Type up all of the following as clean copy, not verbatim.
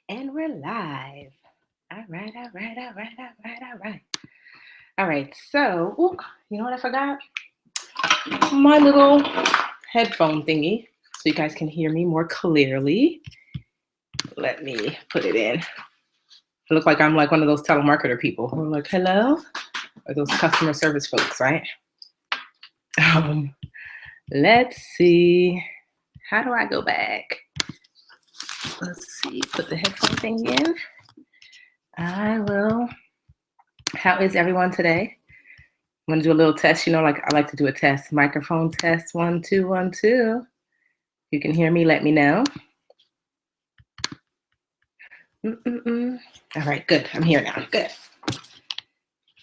And we're live. All right, all right, all right, all right, all right. All right, so, you know what I forgot? My little headphone thingy, so you guys can hear me more clearly. Let me put it in. I look like I'm like one of those telemarketer people who are like, hello? Or those customer service folks, right? Let's see. How do I go back? Let's see, put the headphone thing in. I will. How is everyone today? I'm gonna do a little test, like I like to do a test. Microphone test, 1, 2, 1, 2. You can hear me, let me know. All right, good, I'm here now, good.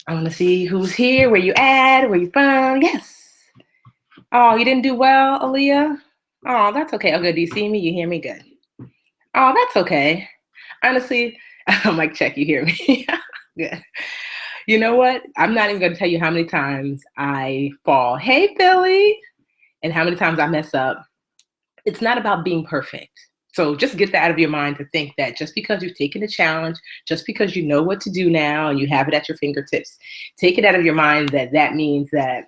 I wanna see who's here, where you at, where you from, yes. Oh, you didn't do well, Aaliyah? Oh, that's okay, oh good, do you see me, you hear me, good. Oh, that's okay. Honestly, mic check, you hear me, good. You know what? I'm not even going to tell you how many times I fall. Hey, Philly. And how many times I mess up. It's not about being perfect. So just get that out of your mind to think that just because you've taken a challenge, just because you know what to do now and you have it at your fingertips, take it out of your mind that that means that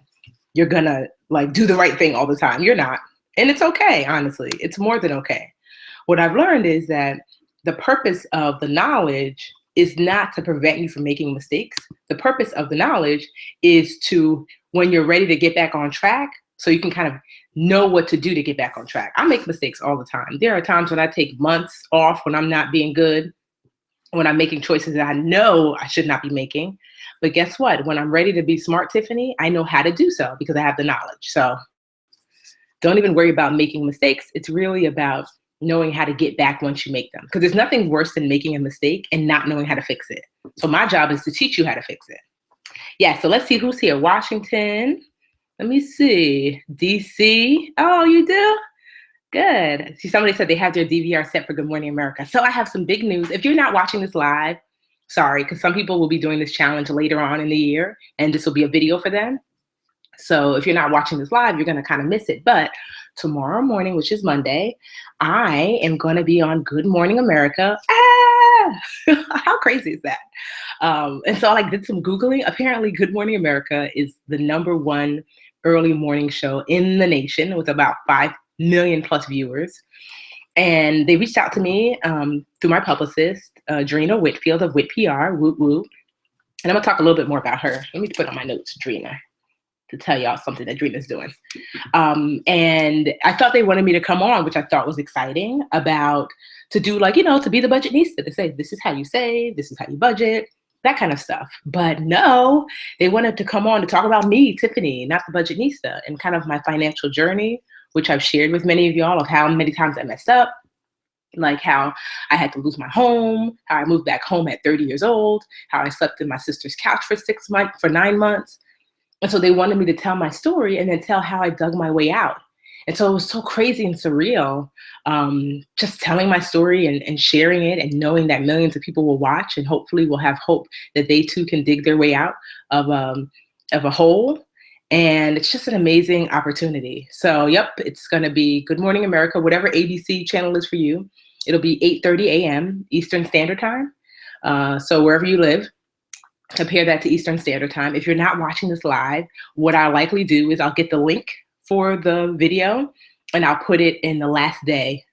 you're going to like do the right thing all the time. You're not. And it's okay, honestly. It's more than okay. What I've learned is that the purpose of the knowledge is not to prevent you from making mistakes. The purpose of the knowledge is to, when you're ready to get back on track, so you can kind of know what to do to get back on track. I make mistakes all the time. There are times when I take months off when I'm not being good, when I'm making choices that I know I should not be making. But guess what? When I'm ready to be smart, Tiffany, I know how to do so because I have the knowledge. So don't even worry about making mistakes. It's really about knowing how to get back once you make them. Because there's nothing worse than making a mistake and not knowing how to fix it. So my job is to teach you how to fix it. Yeah, so let's see who's here. Washington. Let me see. DC. Oh, you do? Good. See, somebody said they have their DVR set for Good Morning America. So I have some big news. If you're not watching this live, sorry, because some people will be doing this challenge later on in the year, and this will be a video for them. So if you're not watching this live, you're going to kind of miss it. But tomorrow morning, which is Monday, I am going to be on Good Morning America. How crazy is that? And so I did some Googling. Apparently, Good Morning America is the #1 early morning show in the nation with about 5 million plus viewers. And they reached out to me through my publicist, Drina Whitfield of Whit PR, Woot Woot. And I'm going to talk a little bit more about her. Let me put on my notes, Drina, to tell y'all something that Drina's doing. And I thought they wanted me to come on, which I thought was exciting, to do to be the budgetnista, to say, this is how you save, this is how you budget, that kind of stuff. But no, they wanted to come on to talk about me, Tiffany, not the budgetnista, and kind of my financial journey, which I've shared with many of y'all, of how many times I messed up, like how I had to lose my home, how I moved back home at 30 years old, how I slept in my sister's couch for 9 months. And so they wanted me to tell my story and then tell how I dug my way out. And so it was so crazy and surreal, just telling my story and sharing it and knowing that millions of people will watch and hopefully will have hope that they too can dig their way out of a hole. And it's just an amazing opportunity. So, yep, it's going to be Good Morning America, whatever ABC channel is for you. It'll be 8:30 a.m. Eastern Standard Time. So wherever you live, compare that to Eastern Standard Time. If you're not watching this live, what I'll likely do is I'll get the link for the video and I'll put it in the last day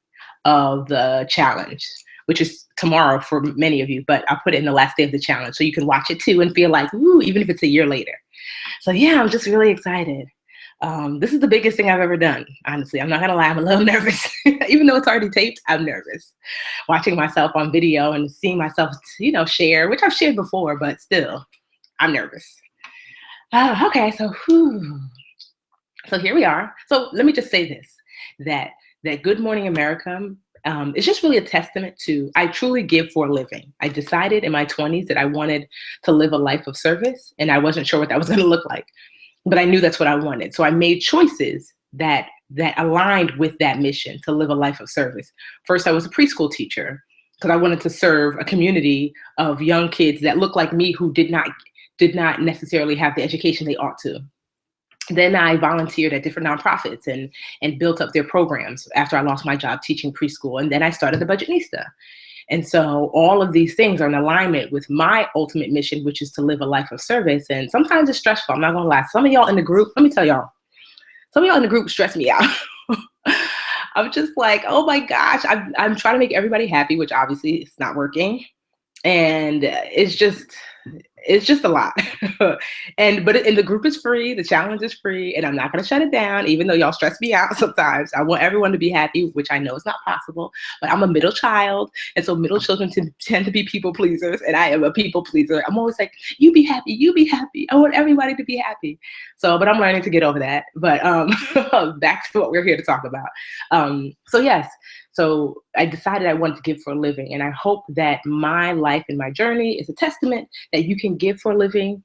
of the challenge, which is tomorrow for many of you, but I'll put it in the last day of the challenge so you can watch it too and feel like, ooh, even if it's a year later. So yeah, I'm just really excited. This is the biggest thing I've ever done. Honestly, I'm not gonna lie, I'm a little nervous. Even though it's already taped, I'm nervous. Watching myself on video and seeing myself, share, which I've shared before, but still, I'm nervous. Okay, so here we are. So let me just say this, that Good Morning America is just really a testament to, I truly give for a living. I decided in my 20s that I wanted to live a life of service, and I wasn't sure what that was gonna look like. But I knew that's what I wanted. So I made choices that aligned with that mission to live a life of service. First, I was a preschool teacher because I wanted to serve a community of young kids that looked like me who did not necessarily have the education they ought to. Then I volunteered at different nonprofits and built up their programs after I lost my job teaching preschool. And then I started the Budgetnista. And so all of these things are in alignment with my ultimate mission, which is to live a life of service. And sometimes it's stressful. I'm not going to lie. Some of y'all in the group, let me tell y'all, some of y'all in the group stress me out. I'm just like, oh my gosh, I'm trying to make everybody happy, which obviously it's not working. And it's just a lot. But the group is free. The challenge is free, and I'm not going to shut it down, even though y'all stress me out sometimes. I want everyone to be happy, which I know is not possible, but I'm a middle child. And so middle children tend to be people pleasers, and I am a people pleaser. I'm always like, you be happy, you be happy. I want everybody to be happy. So, but I'm learning to get over that. But back to what we're here to talk about. So yes. So I decided I wanted to give for a living, and I hope that my life and my journey is a testament that you can give for a living,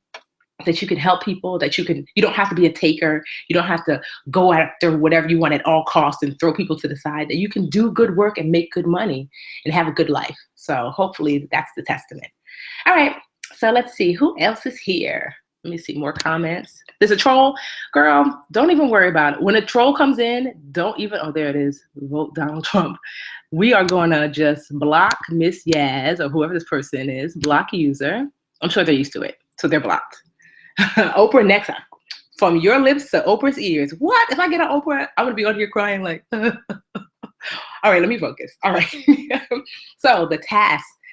that you can help people, that you don't have to be a taker. You don't have to go after whatever you want at all costs and throw people to the side, that you can do good work and make good money and have a good life. So hopefully that's the testament. All right. So let's see who else is here. Let me see more comments. There's a troll. Girl, don't even worry about it. When a troll comes in, oh, there it is. Vote Donald Trump. We are going to just block Miss Yaz, or whoever this person is, block user. I'm sure they're used to it, so they're blocked. Oprah next. From your lips to Oprah's ears. What? If I get on Oprah, I'm going to be on here crying like, all right, let me focus. All right. So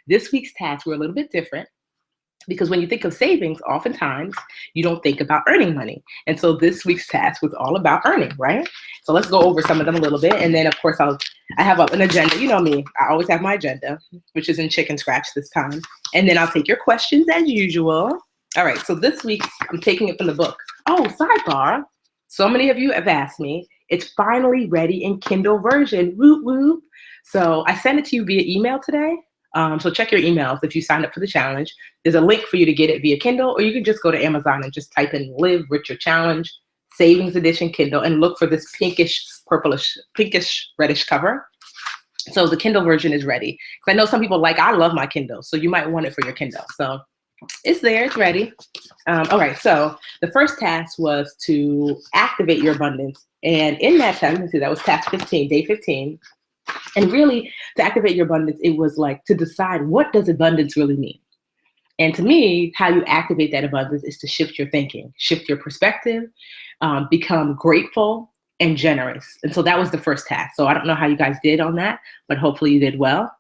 this week's tasks were a little bit different. Because when you think of savings, oftentimes you don't think about earning money. And so this week's task was all about earning, right? So let's go over some of them a little bit. And then, of course, I have an agenda. You know me. I always have my agenda, which is in chicken scratch this time. And then I'll take your questions as usual. All right. So this week, I'm taking it from the book. Oh, sidebar. So many of you have asked me. It's finally ready in Kindle version. Whoop, whoop. So I sent it to you via email today. So check your emails if you signed up for the challenge. There's a link for you to get it via Kindle, or you can just go to Amazon and just type in Live Richer Challenge, Savings Edition Kindle, and look for this pinkish reddish cover. So the Kindle version is ready. Because I know some people I love my Kindle, so you might want it for your Kindle. So it's there, it's ready. All right, so the first task was to activate your abundance. And in that task, let's see, that was task 15, day 15. And really, to activate your abundance, it was like to decide, what does abundance really mean? And to me, how you activate that abundance is to shift your thinking, shift your perspective, become grateful and generous. And so that was the first task. So I don't know how you guys did on that, but hopefully you did well.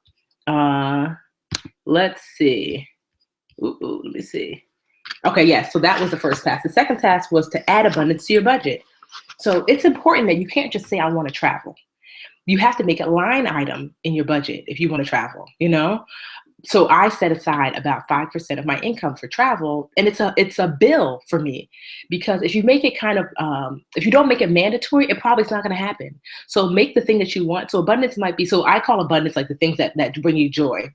Let's see. Let me see. Okay, yes. So that was the first task. The second task was to add abundance to your budget. So it's important that you can't just say, I want to travel. You have to make a line item in your budget if you want to travel, you know? So I set aside about 5% of my income for travel, and it's a bill for me, because if you make it if you don't make it mandatory, it probably is not going to happen. So make the thing that you want. So abundance might be, so I call abundance like the things that bring you joy.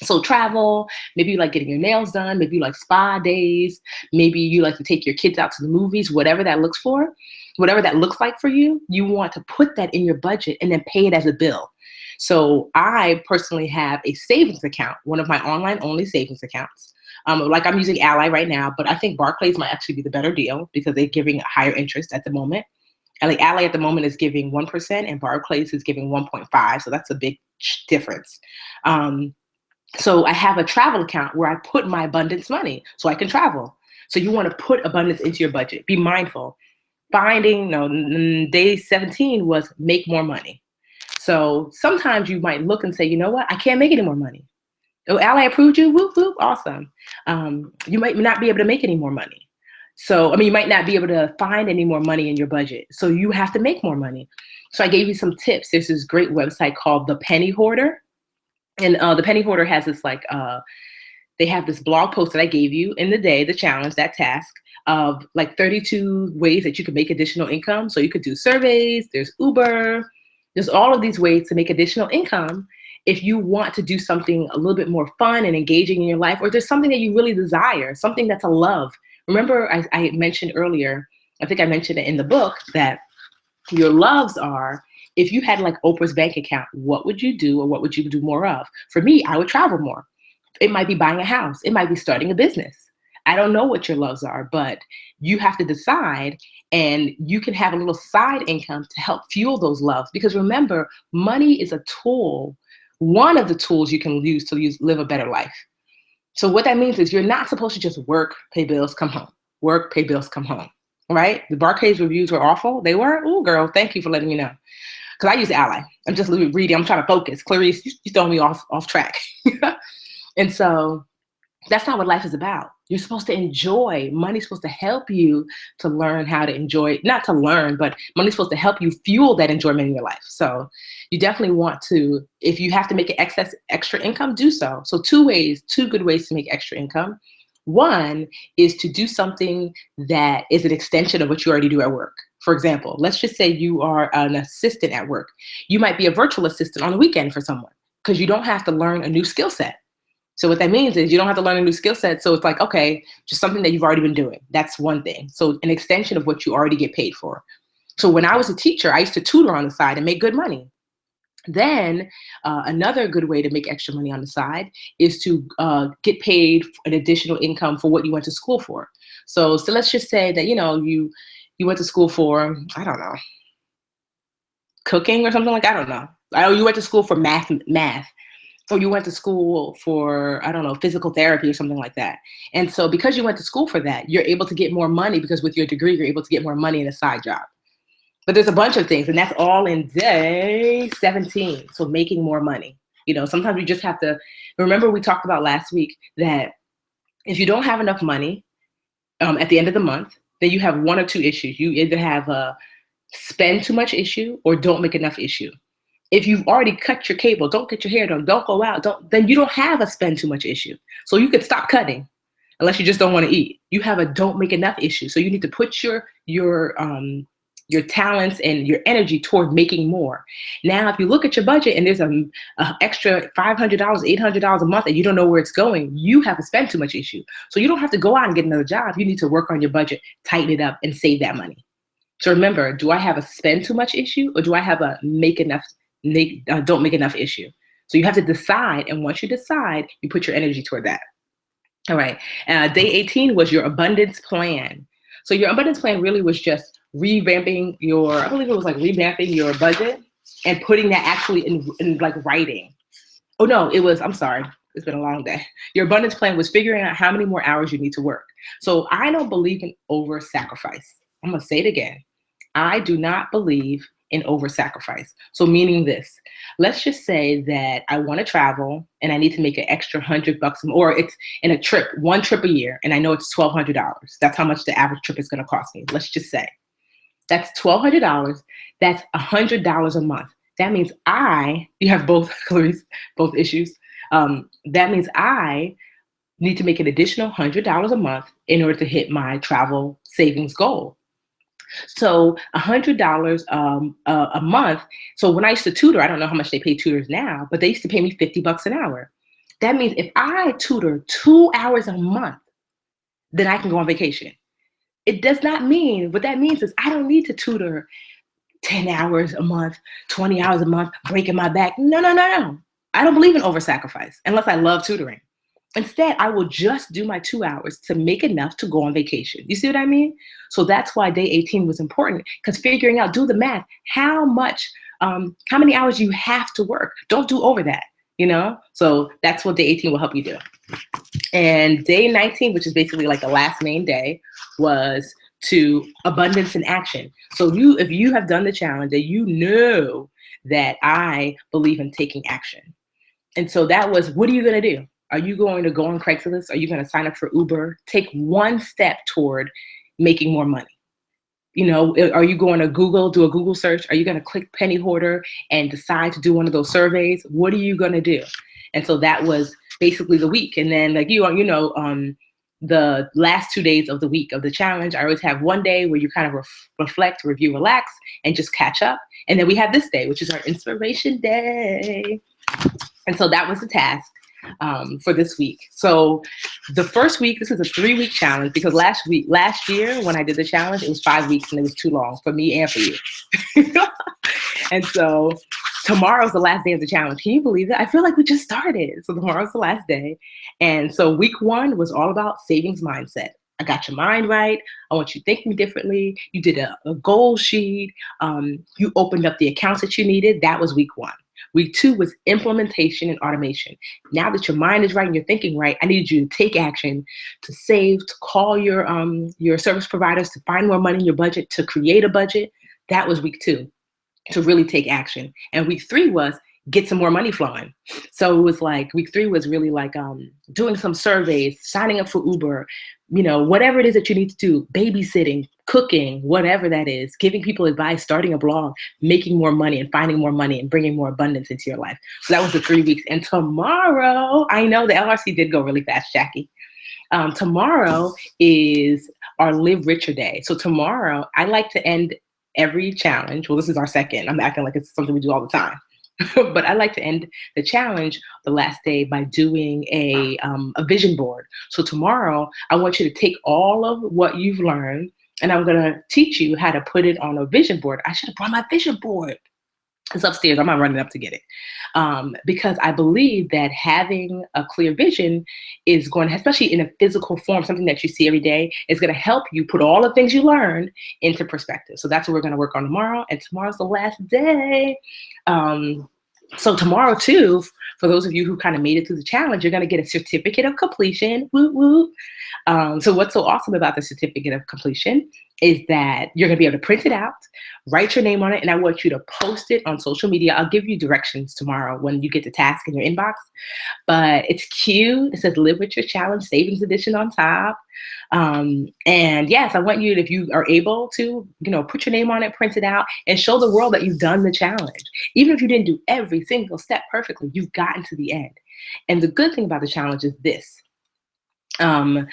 So travel, maybe you like getting your nails done, maybe you like spa days, maybe you like to take your kids out to the movies, whatever that looks like for you, you want to put that in your budget and then pay it as a bill. So I personally have a savings account, one of my online only savings accounts. I'm using Ally right now, but I think Barclays might actually be the better deal because they're giving higher interest at the moment. And Ally at the moment is giving 1% and Barclays is giving 1.5. So that's a big difference. So I have a travel account where I put my abundance money so I can travel. So you want to put abundance into your budget. Be mindful. Day 17 was make more money. So sometimes you might look and say, you know what? I can't make any more money. Oh, Ally approved you? Whoop, whoop, awesome. You might not be able to make any more money. So, you might not be able to find any more money in your budget. So you have to make more money. So I gave you some tips. There's this great website called The Penny Hoarder. And the Penny Hoarder has this they have this blog post that I gave you in the challenge, that task of 32 ways that you can make additional income. So you could do surveys, there's Uber, there's all of these ways to make additional income if you want to do something a little bit more fun and engaging in your life, or there's something that you really desire, something that's a love. Remember, I mentioned earlier, I think I mentioned it in the book, that your loves are, if you had Oprah's bank account, what would you do, or what would you do more of? For me, I would travel more. It might be buying a house. It might be starting a business. I don't know what your loves are, but you have to decide, and you can have a little side income to help fuel those loves. Because remember, money is a tool one of the tools you can use to live a better life. So what that means is you're not supposed to just work, pay bills, come home. Work, pay bills, come home. Right? The Barclays reviews were awful. They were? Ooh, girl, thank you for letting me know. Because I use Ally. I'm just reading. I'm trying to focus. Clarice, you throwing me off track. And so that's not what life is about. You're supposed to enjoy. Money's supposed to help you to learn how to enjoy, not to learn, but money's supposed to help you fuel that enjoyment in your life. So you definitely want to, if you have to make an extra income, do so. So two good ways to make extra income. One is to do something that is an extension of what you already do at work. For example, let's just say you are an assistant at work. You might be a virtual assistant on the weekend for someone because you don't have to learn a new skill set. So what that means is you don't have to learn a new skill set. So it's like, okay, just something that you've already been doing. That's one thing. So an extension of what you already get paid for. So when I was a teacher, I used to tutor on the side and make good money. Then another good way to make extra money on the side is to get paid an additional income for what you went to school for. So let's just say that, you went to school for, I don't know, cooking or something like, I don't know. You went to school for math. Or you went to school for, I don't know, physical therapy or something like that. And so because you went to school for that, you're able to get more money because with your degree, you're able to get more money in a side job. But there's a bunch of things, and that's all in day 17. So making more money. Sometimes you just have to, remember we talked about last week that if you don't have enough money at the end of the month, then you have one or two issues. You either have a spend too much issue or don't make enough issue. If you've already cut your cable, don't get your hair done, don't go out, then you don't have a spend too much issue. So you could stop cutting unless you just don't want to eat. You have a don't make enough issue. So you need to put your talents and your energy toward making more. Now, if you look at your budget and there's an extra $500, $800 a month and you don't know where it's going, you have a spend too much issue. So you don't have to go out and get another job. You need to work on your budget, tighten it up, and save that money. So remember, do I have a spend too much issue or do I have a don't make enough issue? So you have to decide, and once you decide, you put your energy toward that. All right. Day 18 was your abundance plan. So your abundance plan really was just revamping revamping your budget and putting that actually in like writing. Oh no, I'm sorry. It's been a long day. Your abundance plan was figuring out how many more hours you need to work. So I don't believe in over sacrifice. I'm going to say it again. I do not believe in over sacrifice. So meaning this, let's just say that I want to travel and I need to make an extra $100 or it's in a trip, one trip a year. And I know it's $1,200. That's how much the average trip is going to cost me. Let's just say that's $1,200. That's $100 a month. That means you have both issues. That means I need to make an additional $100 a month in order to hit my travel savings goal. So $100 a month. So when I used to tutor, I don't know how much they pay tutors now, but they used to pay me $50 an hour. That means if I tutor 2 hours a month, then I can go on vacation. It does not mean, what that means is I don't need to tutor 10 hours a month, 20 hours a month, breaking my back. No. I don't believe in over sacrifice unless I love tutoring. Instead, I will just do my 2 hours to make enough to go on vacation. You see what I mean? So that's why day 18 was important, because figuring out, do the math, how many hours you have to work. Don't do over that, So that's what day 18 will help you do. And day 19, which is basically like the last main day, was to abundance in action. So if you have done the challenge, that you know that I believe in taking action. And so that was, what are you going to do? Are you going to go on Craigslist? Are you going to sign up for Uber? Take one step toward making more money. Are you going to do a Google search? Are you going to click Penny Hoarder and decide to do one of those surveys? What are you going to do? And so that was basically the week. And then the last 2 days of the week of the challenge, I always have one day where you kind of reflect, review, relax, and just catch up. And then we have this day, which is our inspiration day. And so that was the task for this week. So the first week, this is a 3-week challenge, because last year when I did the challenge, it was 5 weeks and it was too long for me and for you. And so tomorrow's the last day of the challenge. Can you believe it? I feel like we just started. So tomorrow's the last day. And so week 1 was all about savings mindset. I got your mind right. I want you thinking differently. You did a goal sheet. You opened up the accounts that you needed. That was week 1. Week 2 was implementation and automation. Now that your mind is right and you're thinking right, I need you to take action, to save, to call your service providers, to find more money in your budget, to create a budget. That was week 2, to really take action. And week 3 was get some more money flowing. So it was like week 3 was really like doing some surveys, signing up for Uber, whatever it is that you need to do, babysitting, cooking, whatever that is, giving people advice, starting a blog, making more money and finding more money and bringing more abundance into your life. So that was the 3 weeks. And tomorrow, I know the LRC did go really fast, Jackie. Tomorrow is our Live Richer Day. So tomorrow, I like to end every challenge. Well, this is our second. I'm acting like it's something we do all the time. But I like to end the challenge the last day by doing a vision board. So tomorrow, I want you to take all of what you've learned, and I'm going to teach you how to put it on a vision board. I should have brought my vision board. It's upstairs. I'm not running up to get it. Because I believe that having a clear vision is going to, especially in a physical form, something that you see every day, is going to help you put all the things you learned into perspective. So that's what we're going to work on tomorrow. And tomorrow's the last day. So tomorrow, too, for those of you who kind of made it through the challenge, you're going to get a certificate of completion. Woo, woo. So what's so awesome about the certificate of completion is that you're going to be able to print it out, write your name on it, and I want you to post it on social media. I'll give you directions tomorrow when you get the task in your inbox. But it's cute. It says Live With Your Challenge Savings Edition on top. And yes, I want you, if you are able to, put your name on it, print it out, and show the world that you've done the challenge. Even if you didn't do every single step perfectly, you've gotten to the end. And the good thing about the challenge is this. I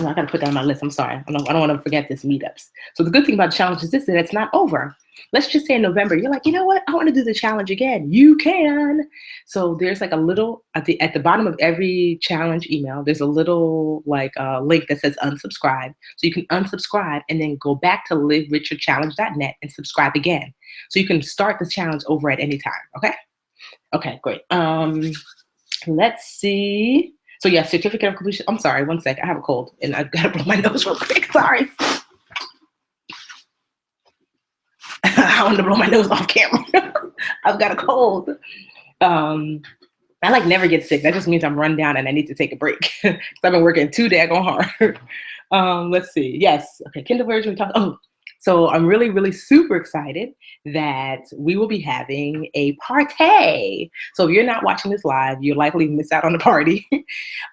got to put that on my list. I'm sorry. I don't want to forget this meetups. So the good thing about the challenge is this, that it's not over. Let's just say in November, you're like, you know what? I want to do the challenge again. You can. So there's like a little, at the bottom of every challenge email, there's a little link that says unsubscribe. So you can unsubscribe and then go back to livericherchallenge.net and subscribe again. So you can start the challenge over at any time. Okay. Okay, great. Let's see. So yeah, certificate of completion. I'm sorry, one sec. I have a cold and I've got to blow my nose real quick. Sorry. I want to blow my nose off camera. I've got a cold. I never get sick. That just means I'm run down and I need to take a break. I've been working too daggone hard. Let's see. Yes. Okay. Kindle version. We talked. Oh, so I'm really, really super excited that we will be having a party. So if you're not watching this live, you'll likely miss out on the party.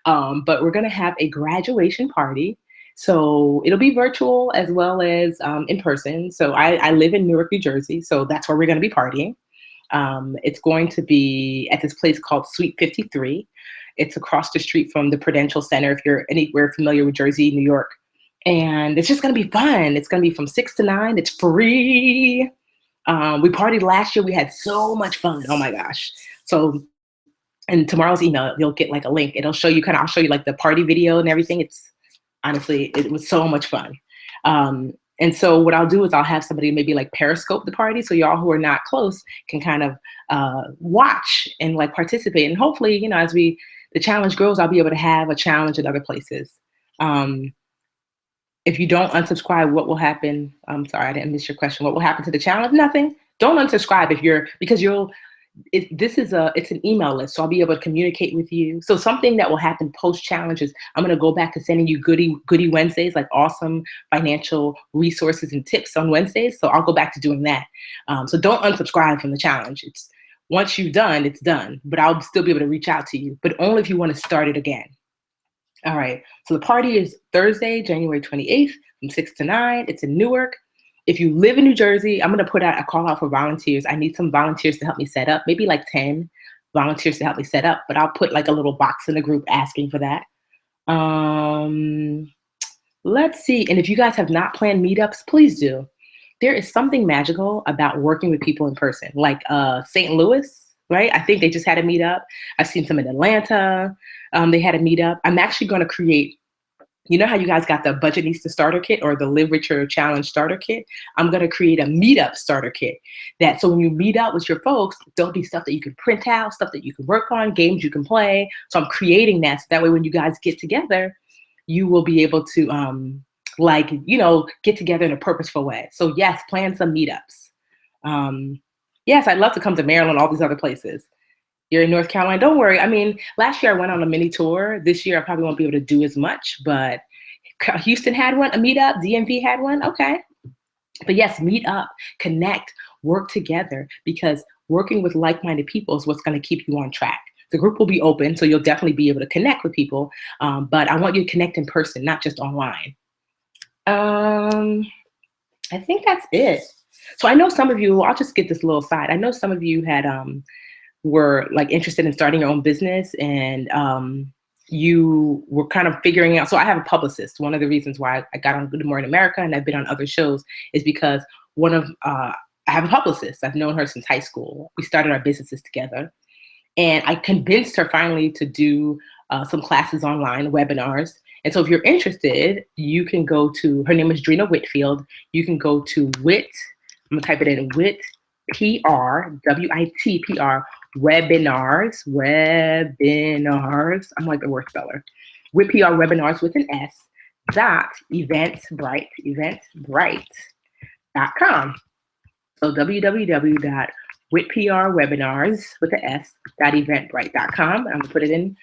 But we're going to have a graduation party. So it'll be virtual as well as in person. So I live in Newark, New Jersey. So that's where we're going to be partying. It's going to be at this place called Suite 53. It's across the street from the Prudential Center, if you're anywhere familiar with Jersey, New York. And it's just going to be fun. It's going to be from 6 to 9. It's free. We partied last year. We had so much fun. Oh my gosh. So in tomorrow's email, you'll get like a link. It'll show you I'll show you like the party video and everything. Honestly, it was so much fun. And so what I'll do is I'll have somebody maybe like Periscope the party. So y'all who are not close can kind of watch and like participate. And hopefully, as the challenge grows, I'll be able to have a challenge at other places. If you don't unsubscribe, what will happen? I'm sorry, I didn't miss your question. What will happen to the challenge? Nothing. Don't unsubscribe it's an email list. So I'll be able to communicate with you. So something that will happen post challenge is I'm going to go back to sending you goodie Wednesdays, like awesome financial resources and tips on Wednesdays. So I'll go back to doing that. So don't unsubscribe from the challenge. Once you've done, it's done, but I'll still be able to reach out to you, but only if you want to start it again. All right. So the party is Thursday, January 28th from 6 to 9. It's in Newark. If you live in New Jersey, I'm going to put out a call out for volunteers. I need some volunteers to help me set up, maybe like 10 volunteers to help me set up, but I'll put like a little box in the group asking for that. Let's see. And if you guys have not planned meetups, please do. There is something magical about working with people in person, like St. Louis. Right? I think they just had a meetup. I've seen some in Atlanta. They had a meetup. I'm actually going to create, you know how you guys got the Budgetnista starter kit or the Live Richer Challenge starter kit? I'm going to create a meetup starter kit so when you meet up with your folks, there'll be stuff that you can print out, stuff that you can work on, games you can play. So I'm creating that so that way when you guys get together, you will be able to get together in a purposeful way. So yes, plan some meetups. Yes, I'd love to come to Maryland, all these other places. You're in North Carolina. Don't worry. I mean, last year I went on a mini tour. This year I probably won't be able to do as much, but Houston had one, a meetup. DMV had one. Okay. But yes, meet up, connect, work together, because working with like-minded people is what's going to keep you on track. The group will be open, so you'll definitely be able to connect with people. But I want you to connect in person, not just online. I think that's it. So I know some of you, I'll just get this little side. I know some of you had were like interested in starting your own business, and you were kind of figuring out. So I have a publicist. One of the reasons why I got on Good Morning America and I've been on other shows is because I have a publicist. I've known her since high school. We started our businesses together, and I convinced her finally to do some classes online, webinars. And so if you're interested, you can go to, her name is Drina Whitfield. You can go to I'm gonna type it in, WITPR, WITPR, webinars. I'm like the word speller. WITPR webinars with an S, eventbrite.com. So www.whitprwebinars with an S, .eventbrite.com. I'm gonna put it in.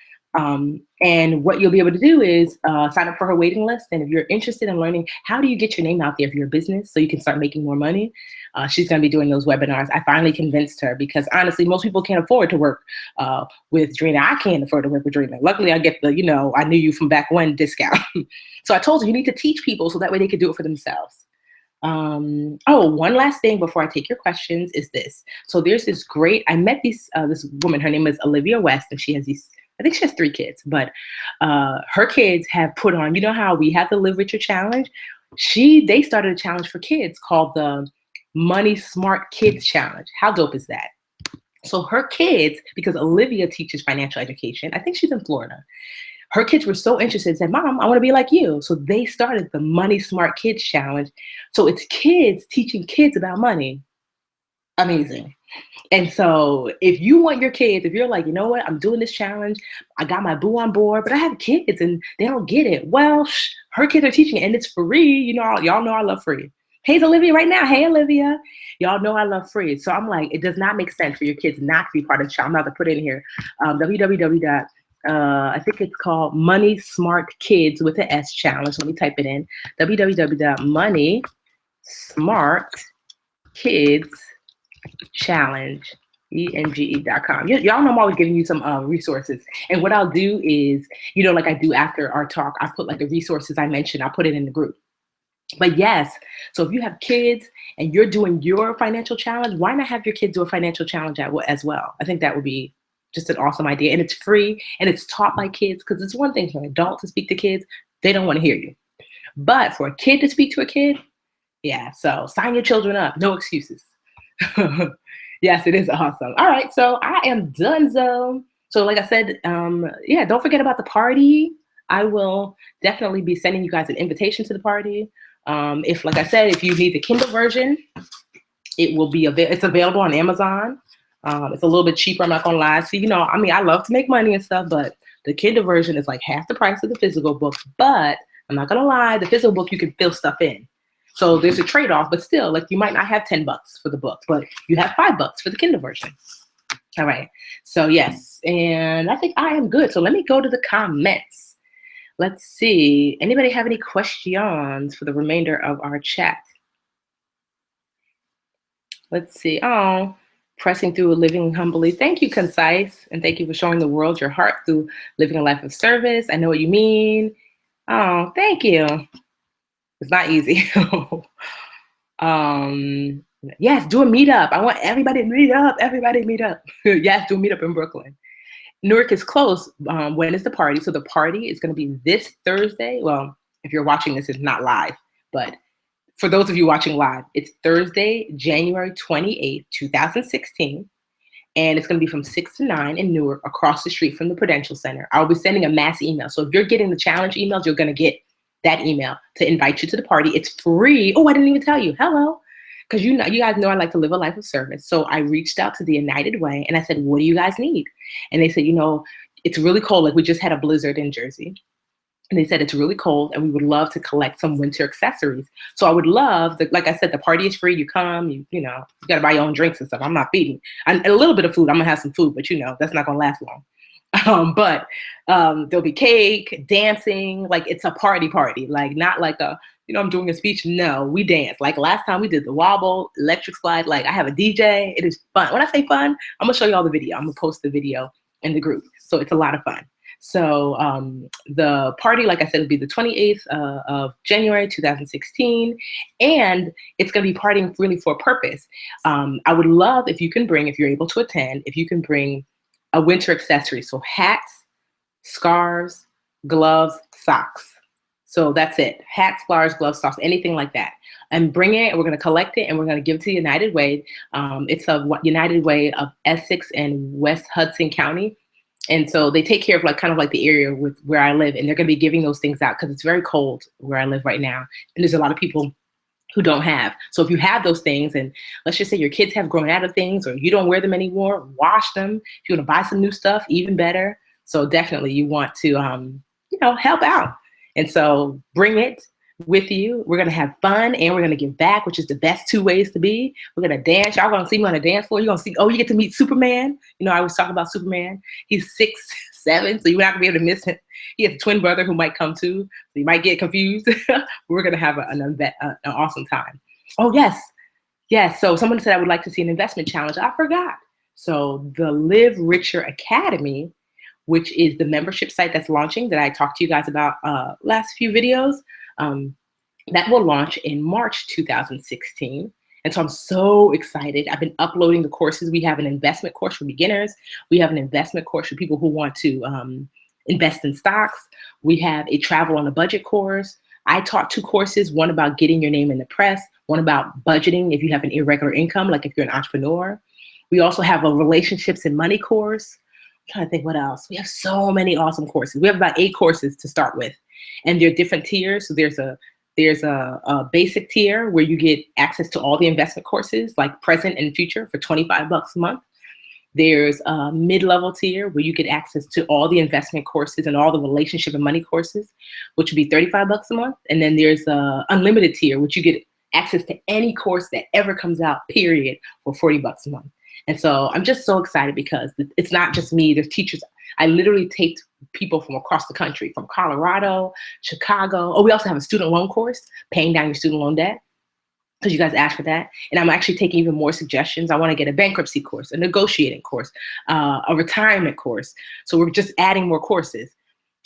And what you'll be able to do is sign up for her waiting list. And if you're interested in learning how do you get your name out there for your business so you can start making more money, she's going to be doing those webinars. I finally convinced her, because honestly, most people can't afford to work with Drina. I can't afford to work with Drina. Luckily, I get the, I knew you from back when discount. So I told her you need to teach people so that way they could do it for themselves. One last thing before I take your questions is this. So there's this great, I met this woman, her name is Olivia West, and she has I think she has 3 kids, but her kids have put on, you know how we have the Live Richer Challenge? They started a challenge for kids called the Money Smart Kids Challenge. How dope is that? So her kids, because Olivia teaches financial education, I think she's in Florida. Her kids were so interested and said, Mom, I want to be like you. So they started the Money Smart Kids Challenge. So it's kids teaching kids about money. Amazing. And so if you want your kids, if you're like, you know what, I'm doing this challenge, I got my boo on board, but I have kids and they don't get it. Well, her kids are teaching it and it's free. Y'all know I love free. Hey, Olivia right now. Hey, Olivia. Y'all know I love free. So I'm like, it does not make sense for your kids not to be part of the challenge. I'm about to put it in here. I think it's called Money Smart Kids with an S challenge. Let me type it in. www.moneysmartkids.challenge, ENGE.com. Y'all know I'm always giving you some resources. And what I'll do is, like I do after our talk, I put like the resources I mentioned, I'll put it in the group. But yes, so if you have kids and you're doing your financial challenge, why not have your kids do a financial challenge as well? I think that would be just an awesome idea. And it's free and it's taught by kids, because it's one thing for an adult to speak to kids. They don't want to hear you. But for a kid to speak to a kid, yeah, so sign your children up. No excuses. Yes, it is awesome. All right, so I am done. So like I said, don't forget about the party. I will definitely be sending you guys an invitation to the party. Like I said, if you need the Kindle version, it's available on Amazon. It's a little bit cheaper, I'm not gonna lie. So, I love to make money and stuff, but the Kindle version is like half the price of the physical book. But I'm not gonna lie, the physical book, you can fill stuff in. So there's a trade-off, but still, like, you might not have $10 for the book, but you have $5 for the Kindle version. All right, so yes, and I think I am good. So let me go to the comments. Let's see, anybody have any questions for the remainder of our chat? Let's see, pressing through living humbly. Thank you, Concise, and thank you for showing the world your heart through living a life of service. I know what you mean. Oh, thank you. It's not easy. Yes, do a meetup. I want everybody to meet up. Everybody meet up. Yes, do a meetup in Brooklyn. Newark is close. When is the party? So the party is going to be this Thursday. Well, if you're watching this, it's not live, but for those of you watching live, it's Thursday, January 28th, 2016. And it's going to be from 6 to 9 in Newark, across the street from the Prudential Center. I'll be sending a mass email. So if you're getting the challenge emails, you're going to get that email to invite you to the party. It's free. Oh, I didn't even tell you. Hello. Because you guys know I like to live a life of service. So I reached out to the United Way and I said, what do you guys need? And they said, it's really cold. Like, we just had a blizzard in Jersey. And they said it's really cold and we would love to collect some winter accessories. So I would love, like I said, the party is free. You come, you got to buy your own drinks and stuff. I'm not feeding. And a little bit of food. I'm going to have some food, but that's not going to last long. But there'll be cake, dancing, like it's a party, like not like I'm doing a speech. No, we dance. Like last time we did the wobble, electric slide. Like I have a DJ. It is fun. When I say fun, I'm going to show you all the video. I'm going to post the video in the group. So it's a lot of fun. So the party, like I said, would be the 28th of January, 2016. And it's going to be partying really for a purpose. I would love if you're able to attend, if you can bring a winter accessory. So hats, scarves, gloves, socks. So that's it. Hats, scarves, gloves, socks, anything like that. And bring it, and we're going to collect it, and we're going to give it to United Way. It's a United Way of Essex and West Hudson County. And so they take care of kind of the area where I live, and they're going to be giving those things out because it's very cold where I live right now. And there's a lot of people who don't have. So if you have those things, and let's just say your kids have grown out of things or you don't wear them anymore, wash them. If you want to buy some new stuff, even better. So definitely you want to, help out. And so bring it with you. We're going to have fun and we're going to give back, which is the best two ways to be. We're going to dance. Y'all going to see me on the dance floor. You're going to see, you get to meet Superman. I always talk about Superman. He's 6'7", so you're not going to be able to miss him. He has a twin brother who might come too. So you might get confused. We're going to have an awesome time. Oh, yes. Yes. So someone said I would like to see an investment challenge. I forgot. So the Live Richer Academy, which is the membership site that's launching that I talked to you guys about last few videos, that will launch in March 2016. And so I'm so excited. I've been uploading the courses. We have an investment course for beginners. We have an investment course for people who want to invest in stocks. We have a travel on a budget course. I taught 2 courses, one about getting your name in the press, one about budgeting if you have an irregular income, like if you're an entrepreneur. We also have a relationships and money course. I'm trying to think what else. We have so many awesome courses. We have about 8 courses to start with. And there are different tiers. So there's a basic tier where you get access to all the investment courses, like present and future, for $25 a month. There's a mid-level tier where you get access to all the investment courses and all the relationship and money courses, which would be $35 a month. And then there's a unlimited tier, which you get access to any course that ever comes out, period, for $40 a month. And so I'm just so excited because it's not just me. There's teachers. I literally taped people from across the country, from Colorado, Chicago. Oh, we also have a student loan course, paying down your student loan debt, because you guys asked for that. And I'm actually taking even more suggestions. I want to get a bankruptcy course, a negotiating course, a retirement course. So we're just adding more courses.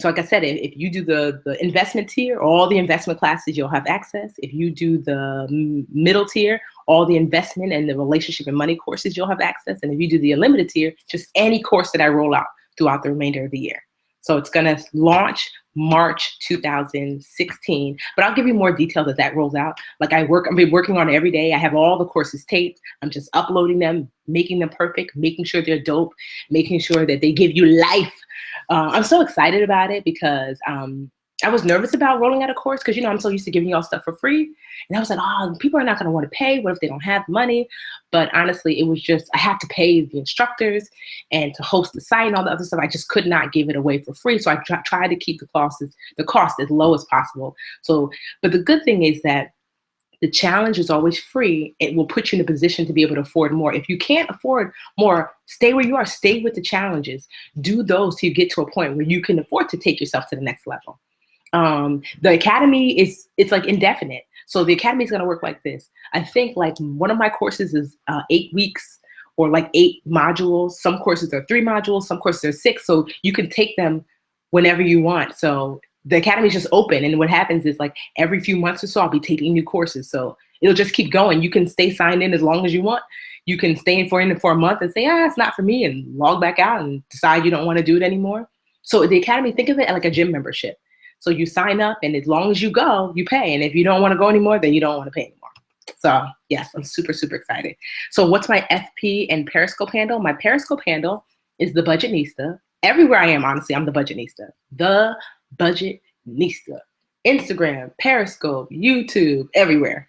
So like I said, if you do the investment tier, all the investment classes, you'll have access. If you do the middle tier, all the investment and the relationship and money courses, you'll have access. And if you do the unlimited tier, just any course that I roll out throughout the remainder of the year. So it's going to launch March 2016, but I'll give you more details as that rolls out. Like I've been working on it every day. I have all the courses taped. I'm just uploading them, making them perfect, making sure they're dope, making sure that they give you life. I'm so excited about it because I was nervous about rolling out a course because, I'm so used to giving y'all stuff for free. And I was like, oh, people are not going to want to pay. What if they don't have money? But honestly, it was just, I have to pay the instructors and to host the site and all the other stuff. I just could not give it away for free. So I tried to keep the cost as low as possible. So, but the good thing is that the challenge is always free. It will put you in a position to be able to afford more. If you can't afford more, stay where you are. Stay with the challenges. Do those till you get to a point where you can afford to take yourself to the next level. The academy it's like indefinite. So the academy is going to work like this. I think like one of my courses is 8 weeks or like 8 modules. Some courses are 3 modules. Some courses are 6. So you can take them whenever you want. So the academy is just open. And what happens is like every few months or so, I'll be taking new courses. So it'll just keep going. You can stay signed in as long as you want. You can stay in for a month and say, it's not for me, and log back out and decide you don't want to do it anymore. So the academy, think of it like a gym membership. So you sign up, and as long as you go, you pay. And if you don't want to go anymore, then you don't want to pay anymore. So yes, I'm super, super excited. So what's my FP and Periscope handle? My Periscope handle is the Budgetnista. Everywhere I am, honestly, I'm the Budgetnista. The Budgetnista. Instagram, Periscope, YouTube, everywhere.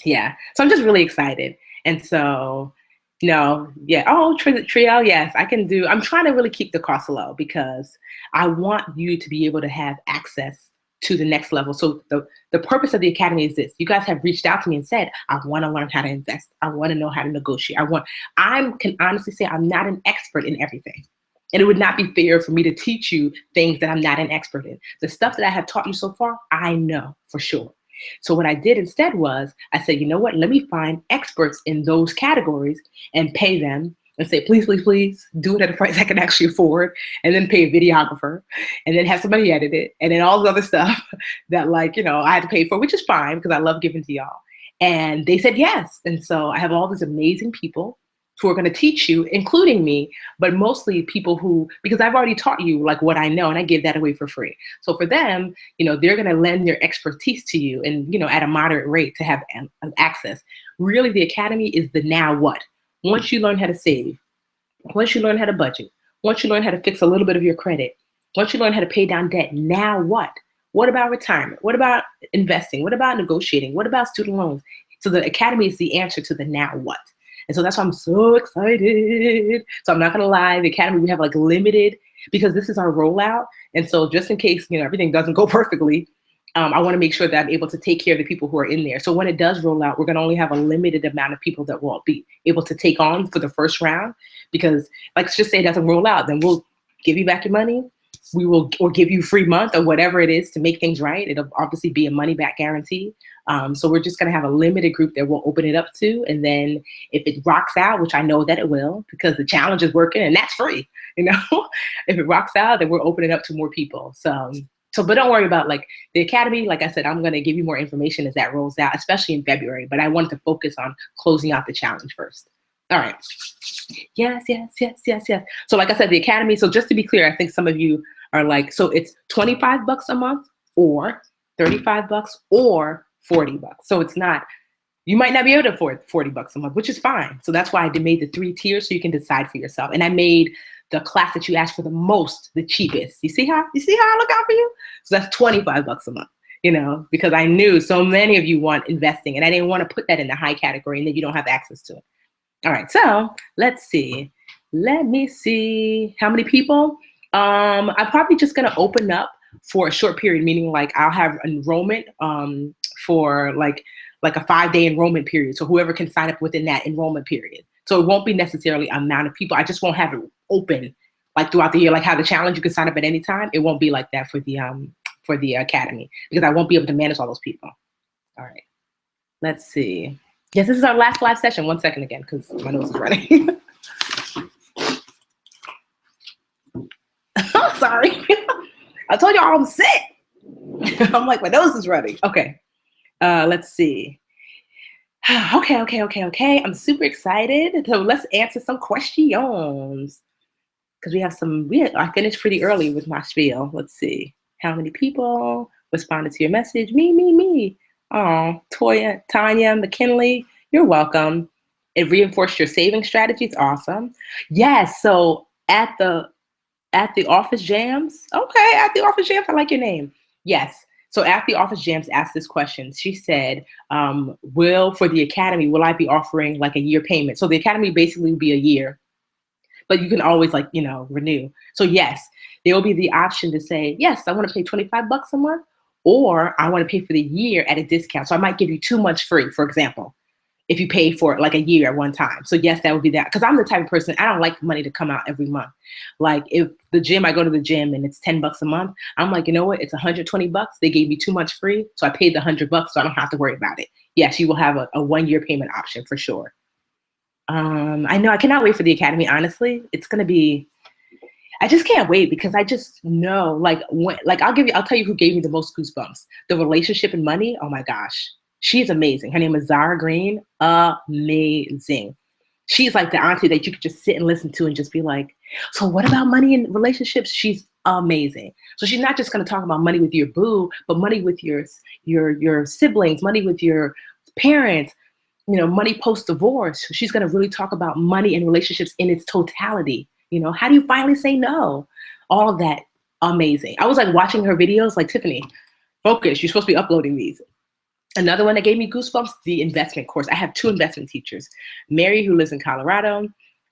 Yeah. So I'm just really excited. And so No, yeah. Oh, trio, yes, I can do. I'm trying to really keep the cost low because I want you to be able to have access to the next level. So the purpose of the academy is this. You guys have reached out to me and said, I want to learn how to invest. I want to know how to negotiate. I can honestly say I'm not an expert in everything. And it would not be fair for me to teach you things that I'm not an expert in. The stuff that I have taught you so far, I know for sure. So what I did instead was I said, you know what, let me find experts in those categories and pay them and say, please, please, please do it at a price I can actually afford, and then pay a videographer and then have somebody edit it. And then all the other stuff that I had to pay for, which is fine because I love giving to y'all. And they said yes. And so I have all these amazing people who are going to teach you, including me, but mostly people who, because I've already taught you like what I know and I give that away for free. So for them, they're going to lend their expertise to you and, at a moderate rate to have access. Really, the academy is the now what. Once you learn how to save, once you learn how to budget, once you learn how to fix a little bit of your credit, once you learn how to pay down debt, now what? What about retirement? What about investing? What about negotiating? What about student loans? So the academy is the answer to the now what. And so that's why I'm so excited. So I'm not going to lie, the academy, we have like limited, because this is our rollout. And so just in case, everything doesn't go perfectly, I want to make sure that I'm able to take care of the people who are in there. So when it does roll out, we're going to only have a limited amount of people that we'll be able to take on for the first round, because let's just say it doesn't roll out, then we'll give you back your money. We will, or give you a free month or whatever it is to make things right. It'll obviously be a money back guarantee. So we're just going to have a limited group that we'll open it up to. And then if it rocks out, which I know that it will, because the challenge is working and that's free, if it rocks out, then we'll open it up to more people. But don't worry about like the academy. Like I said, I'm going to give you more information as that rolls out, especially in February, but I wanted to focus on closing out the challenge first. All right. Yes. So like I said, the academy. So just to be clear, I think some of you are like, so it's $25 a month or $35 or $40. So it's not, you might not be able to afford $40 a month, which is fine. So that's why I made the 3 tiers so you can decide for yourself. And I made the class that you asked for the most, the cheapest. You see how I look out for you? So that's $25 a month, because I knew so many of you want investing and I didn't want to put that in the high category and then you don't have access to it. All right, so let's see. Let me see how many people. I'm probably just going to open up for a short period, meaning like I'll have enrollment for like a 5-day enrollment period. So whoever can sign up within that enrollment period. So it won't be necessarily amount of people. I just won't have it open like throughout the year, like how the challenge you can sign up at any time. It won't be like that for the academy because I won't be able to manage all those people. All right, let's see. Yes, this is our last live session. 1 second again, because my nose is running. I'm sorry. I told y'all I'm sick. I'm like, my nose is running. Okay. Let's see. Okay. I'm super excited. So let's answer some questions. Because I finished pretty early with my spiel. Let's see. How many people responded to your message? Me. Oh, Tanya, McKinley, you're welcome. It reinforced your saving strategies. Awesome. Yes. So at the office jams. Okay. At the office jams. I like your name. Yes. So at the office jams asked this question. She said, for the academy, will I be offering like a year payment? So the academy basically will be a year, but you can always renew. So yes, there will be the option to say, yes, I want to pay $25 a month, or I want to pay for the year at a discount. So I might give you 2 months free, for example, if you pay for it like a year at one time. So yes, that would be that. Because I'm the type of person, I don't like money to come out every month. Like if I go to the gym and it's $10 a month, I'm like, you know what? It's $120. They gave me 2 months free. So I paid the $100, so I don't have to worry about it. Yes, you will have a 1-year payment option for sure. I know I cannot wait for the academy. Honestly, it's going to be, I just can't wait because I just know I'll tell you who gave me the most goosebumps. The relationship and money. Oh my gosh. She's amazing. Her name is Zara Green. Amazing. She's like the auntie that you could just sit and listen to and just be like, so what about money and relationships? She's amazing. So she's not just going to talk about money with your boo, but money with your siblings, money with your parents, money post-divorce. She's going to really talk about money and relationships in its totality. How do you finally say no? All of that. Amazing. I was like watching her videos like, Tiffany, focus. You're supposed to be uploading these. Another one that gave me goosebumps, the investment course. I have 2 investment teachers. Mary, who lives in Colorado,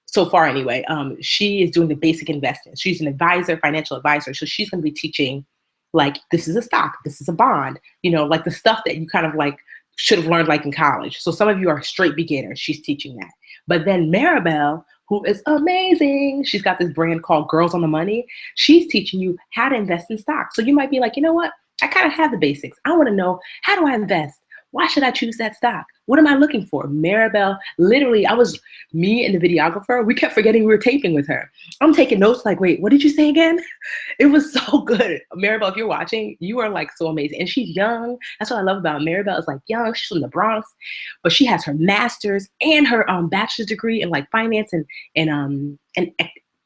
so far anyway, she is doing the basic investment. She's an advisor, financial advisor. So she's going to be teaching, like, this is a stock, this is a bond, like the stuff that you kind of like should have learned like in college. So some of you are straight beginners. She's teaching that. But then Maribel, who is amazing, she's got this brand called Girls on the Money. She's teaching you how to invest in stocks. So you might be like, you know what? I kind of have the basics. I want to know, how do I invest? Why should I choose that stock? What am I looking for? Maribel, literally, me and the videographer, we kept forgetting we were taping with her. I'm taking notes like, wait, what did you say again? It was so good. Maribel, if you're watching, you are like so amazing. And she's young. That's what I love about Maribel. Is like young. She's from the Bronx, but she has her master's and her bachelor's degree in like finance and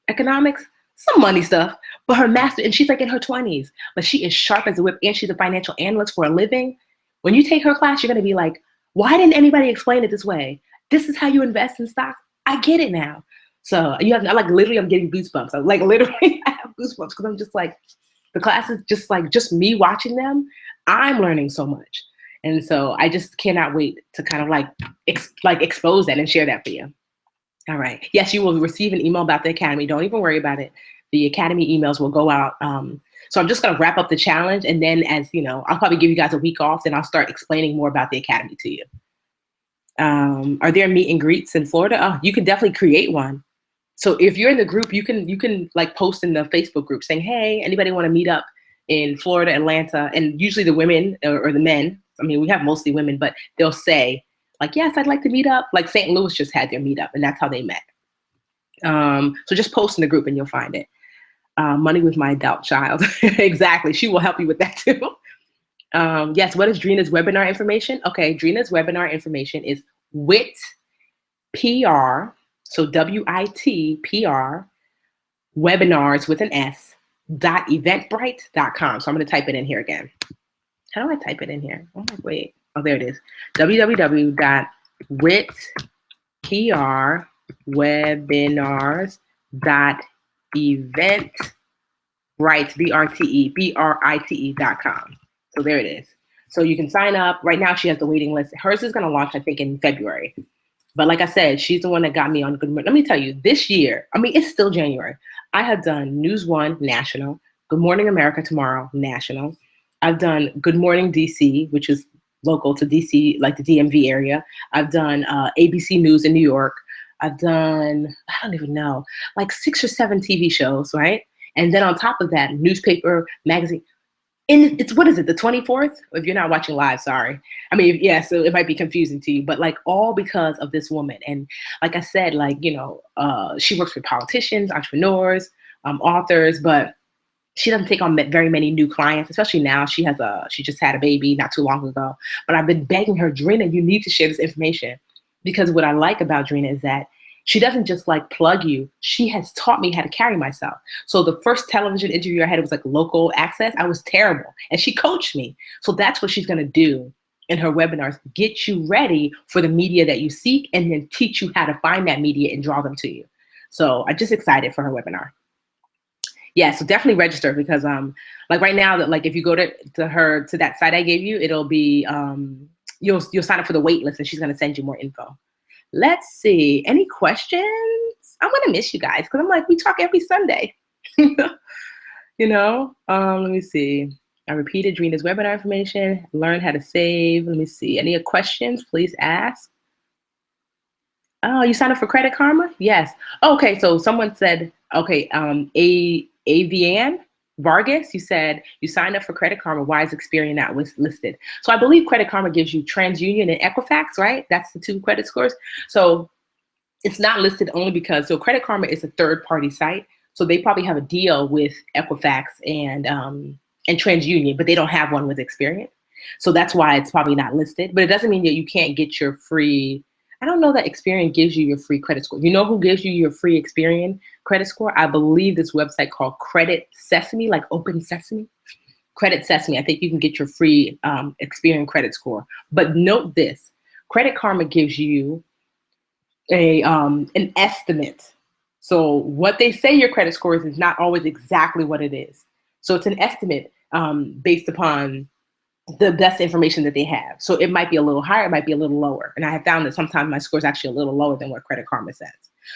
economics. Some money stuff, but her master, and she's like in her 20s, but she is sharp as a whip, and she's a financial analyst for a living. When you take her class, you're going to be like, why didn't anybody explain it this way? This is how you invest in stocks. I get it now. So literally, I'm getting goosebumps. I'm like, literally, I have goosebumps because I'm just like, the class is just me watching them. I'm learning so much. And so I just cannot wait to kind of like expose that and share that for you. All right. Yes, you will receive an email about the Academy. Don't even worry about it. The Academy emails will go out. So I'm just going to wrap up the challenge. And then I'll probably give you guys a week off. Then I'll start explaining more about the Academy to you. Are there meet and greets in Florida? Oh, you can definitely create one. So if you're in the group, you can like post in the Facebook group saying, hey, anybody want to meet up in Florida, Atlanta? And usually the women or the men, I mean, we have mostly women, but they'll say, like, yes, I'd like to meet up. Like St. Louis just had their meetup, and that's how they met. So just post in the group and you'll find it. Money with my adult child. Exactly. She will help you with that too. Yes. What is Drina's webinar information? Okay. Drina's webinar information is WIT PR. So WIT-PR webinars with an S .eventbrite.com. So I'm going to type it in here again. How do I type it in here? Oh, wait. Oh, there it is. www.witprbrite.com. So there it is. So you can sign up. Right now she has the waiting list. Hers is going to launch, I think, in February. But like I said, she's the one that got me on Good Morning. Let me tell you, this year, I mean, it's still January. I have done News One National, Good Morning America Tomorrow National. I've done Good Morning DC, which is local to DC, like the DMV area. I've done ABC News in New York. I've done, I don't even know, like 6 or 7 TV shows, right? And then on top of that, newspaper, magazine. And it's, what is it, the 24th? If you're not watching live, sorry. I mean, yeah, so it might be confusing to you, but like all because of this woman. And like I said, like, she works with politicians, entrepreneurs, authors, but she doesn't take on very many new clients, especially now. She just had a baby not too long ago. But I've been begging her, Drina, you need to share this information. Because what I like about Drina is that she doesn't just like plug you. She has taught me how to carry myself. So the first television interview I had was like local access. I was terrible. And she coached me. So that's what she's going to do in her webinars, get you ready for the media that you seek and then teach you how to find that media and draw them to you. So I'm just excited for her webinar. Yeah, so definitely register because like right now, that like if you go to that site I gave you, it'll be you'll sign up for the wait list and she's going to send you more info. Let's see. Any questions? I'm going to miss you guys because I'm like, we talk every Sunday. Let me see. I repeated Drina's webinar information, learn how to save. Let me see. Any questions? Please ask. Oh, you signed up for Credit Karma? Yes. Okay, so someone said, okay, Avian Vargas, you said you signed up for Credit Karma. Why is Experian not listed? So I believe Credit Karma gives you TransUnion and Equifax, right? That's the 2 credit scores. So it's not listed only because, so Credit Karma is a third-party site. So they probably have a deal with Equifax and TransUnion, but they don't have one with Experian. So that's why it's probably not listed. But it doesn't mean that you can't get your free. I don't know that Experian gives you your free credit score. You know who gives you your free Experian credit score? I believe this website called Credit Sesame, like Open Sesame. Credit Sesame. I think you can get your free Experian credit score. But note this: Credit Karma gives you an estimate. So what they say your credit score is not always exactly what it is. So it's an estimate based upon the best information that they have. So it might be a little higher, it might be a little lower. And I have found that sometimes my score is actually a little lower than what Credit Karma says.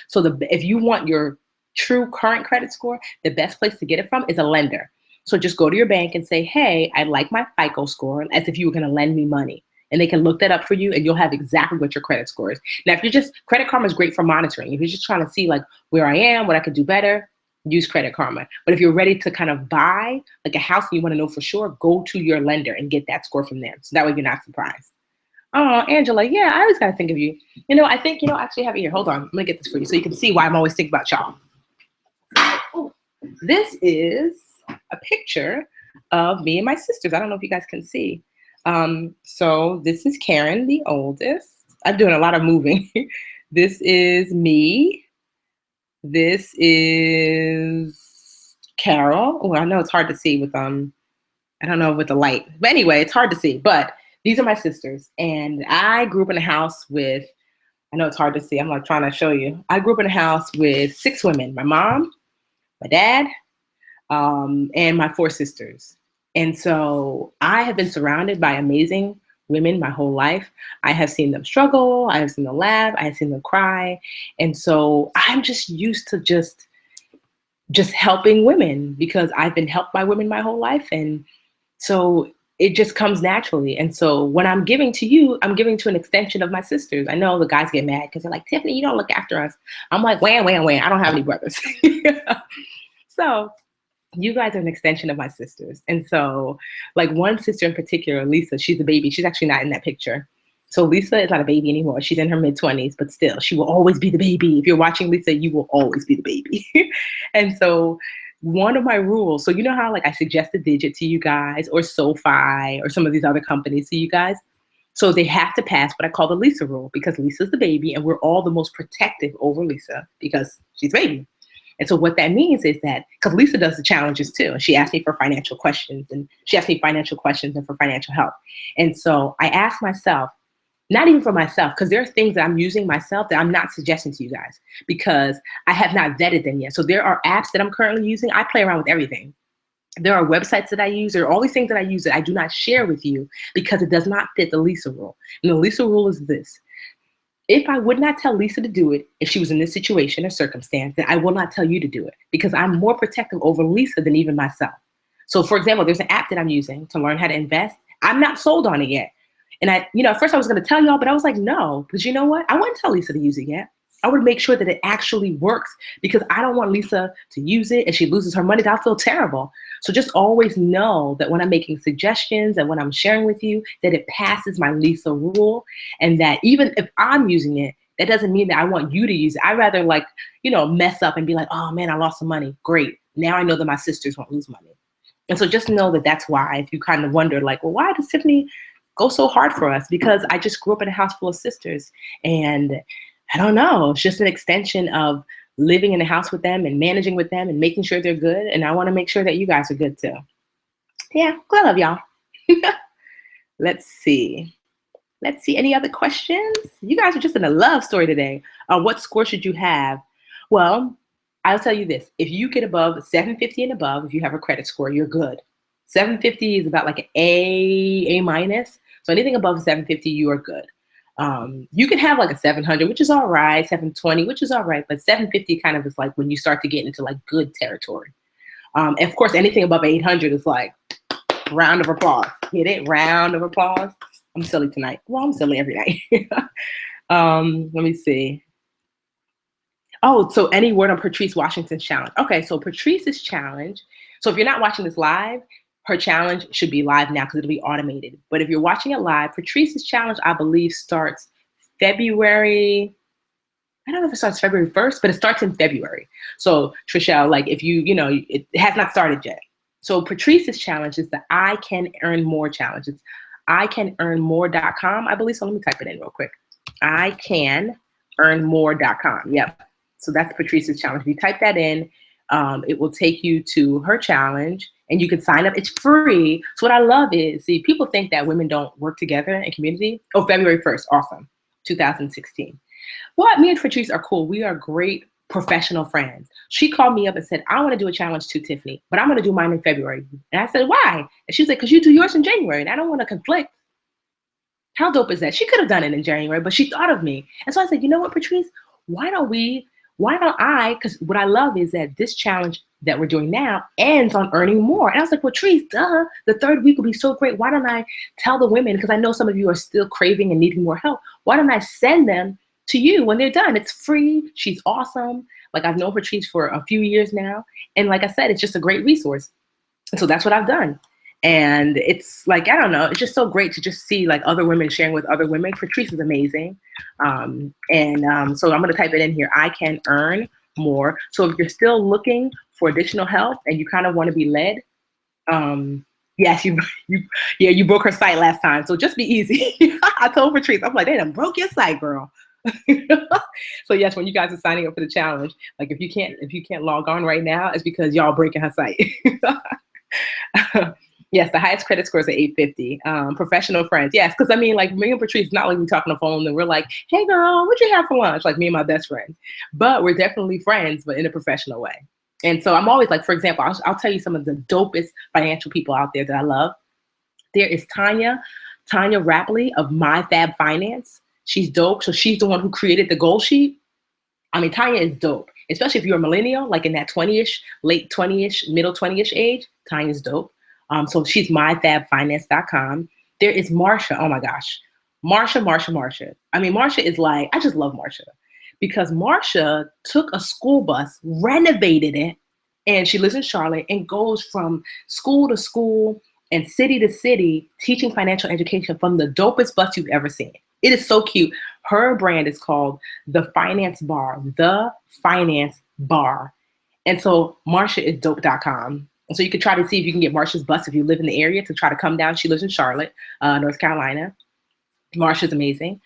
So if you want your true current credit score, the best place to get it from is a lender. So just go to your bank and say, hey, I'd like my FICO score, as if you were going to lend me money. And they can look that up for you and you'll have exactly what your credit score is. Now, if you're just, Credit Karma is great for monitoring. If you're just trying to see like where I am, what I could do better, use Credit Karma. But if you're ready to kind of buy like a house and you want to know for sure, go to your lender and get that score from them. So that way you're not surprised. Oh, Angela, yeah, I always got to think of you. I think, I actually have it here. Hold on. Let me get this for you so you can see why I'm always thinking about y'all. Oh, this is a picture of me and my sisters. I don't know if you guys can see. So this is Karen, the oldest. I'm doing a lot of moving. This is me. This is Carol. Oh, I know it's hard to see with I don't know with the light. But anyway, it's hard to see. But these are my sisters. And I grew up in a house with, I know it's hard to see. I'm like trying to show you. I grew up in a house with 6 women. My mom, my dad, and my 4 sisters. And so I have been surrounded by amazing women my whole life. I have seen them struggle. I have seen them laugh. I have seen them cry. And so I'm just used to just helping women because I've been helped by women my whole life. And so it just comes naturally. And so when I'm giving to you, I'm giving to an extension of my sisters. I know the guys get mad because they're like, Tiffany, you don't look after us. I'm like, wham. I don't have any brothers. So you guys are an extension of my sisters. And so like one sister in particular, Lisa, she's a baby. She's actually not in that picture. So Lisa is not a baby anymore. She's in her mid-20s, but still, she will always be the baby. If you're watching Lisa, you will always be the baby. And so one of my rules, so you know how like I suggest a digit to you guys or SoFi or some of these other companies to you guys? So they have to pass what I call the Lisa rule because Lisa's the baby and we're all the most protective over Lisa because she's baby. And so what that means is that, because Lisa does the challenges too, and she asked me for financial questions and for financial help. And so I asked myself, not even for myself, because there are things that I'm using myself that I'm not suggesting to you guys because I have not vetted them yet. So there are apps that I'm currently using. I play around with everything. There are websites that I use. There are all these things that I use that I do not share with you because it does not fit the Lisa rule. And the Lisa rule is this. If I would not tell Lisa to do it, if she was in this situation or circumstance, then I will not tell you to do it because I'm more protective over Lisa than even myself. So for example, there's an app that I'm using to learn how to invest. I'm not sold on it yet. And at first I was going to tell y'all, but I was like, no, because you know what? I wouldn't tell Lisa to use it yet. I would make sure that it actually works because I don't want Lisa to use it and she loses her money. I'll feel terrible. So just always know that when I'm making suggestions and when I'm sharing with you, that it passes my Lisa rule and that even if I'm using it, that doesn't mean that I want you to use it. I'd rather mess up and be like, oh man, I lost some money. Great. Now I know that my sisters won't lose money. And so just know that that's why, if you kind of wonder like, well, why does Tiffany go so hard for us? Because I just grew up in a house full of sisters and I don't know, it's just an extension of living in a house with them and managing with them and making sure they're good. And I want to make sure that you guys are good too. Yeah, I love y'all. Let's see. Any other questions? You guys are just in a love story today. What score should you have? Well, I'll tell you this. If you get above 750 and above, if you have a credit score, you're good. 750 is about like an A minus. So anything above 750, you are good. You can have like a 700, which is all right, 720, which is all right, but 750 kind of is like when you start to get into like good territory. And of course, anything above 800 is like round of applause. Get it? Round of applause. I'm silly tonight. Well, I'm silly every night. Let me see. Oh, so any word on Patrice Washington's challenge? Okay, so Patrice's challenge. So if you're not watching this live, her challenge should be live now because it'll be automated. But if you're watching it live, Patrice's challenge, I believe, starts February. I don't know if it starts February 1st, but it starts in February. So Trishelle, like if it has not started yet. So Patrice's challenge is the I Can Earn More challenge. It's ICanEarnMore.com, I believe. So let me type it in real quick. ICanEarnMore.com. Yep. So that's Patrice's challenge. If you type that in, it will take you to her challenge and you can sign up. It's free. So what I love is, see, people think that women don't work together in community. Oh, February 1st. Awesome. 2016. Well, me and Patrice are cool. We are great professional friends. She called me up and said, I want to do a challenge too, Tiffany, but I'm going to do mine in February. And I said, why? And she was like, because you do yours in January and I don't want to conflict. How dope is that? She could have done it in January, but she thought of me. And so I said, you know what, Patrice, why don't I, because what I love is that this challenge that we're doing now ends on earning more. And I was like, Patrice, duh, the third week will be so great. Why don't I tell the women, because I know some of you are still craving and needing more help. Why don't I send them to you when they're done? It's free. She's awesome. Like, I've known Patrice for a few years now. And like I said, it's just a great resource. And so that's what I've done. And it's like, I don't know, it's just so great to just see like other women sharing with other women. Patrice is amazing. So I'm going to type it in here. I can earn more. So if you're still looking for additional help and you kind of want to be led, yes, you broke her site last time. So just be easy. I told Patrice, I'm like, they done broke your site, girl. So yes, when you guys are signing up for the challenge, like if you can't log on right now, it's because y'all breaking her site. Yes, the highest credit scores are 850. Professional friends. Yes, because I mean, like me and Patrice, not like we talk on the phone and we're like, hey girl, what'd you have for lunch? Like me and my best friend. But we're definitely friends, but in a professional way. And so I'm always like, for example, I'll tell you some of the dopest financial people out there that I love. There is Tanya Rapley of My Fab Finance. She's dope. So she's the one who created the goal sheet. I mean, Tanya is dope, especially if you're a millennial, like in that 20-ish, late 20-ish, middle 20-ish age. Tanya's dope. So she's myfabfinance.com. There is Marsha. Oh my gosh. Marsha. I mean, Marsha is like, I just love Marsha because Marsha took a school bus, renovated it, and she lives in Charlotte and goes from school to school and city to city teaching financial education from the dopest bus you've ever seen. It is so cute. Her brand is called The Finance Bar. And so Marsha is dope.com. And so you could try to see if you can get Marsha's bus if you live in the area to try to come down. She lives in Charlotte, North Carolina. Marsha's amazing.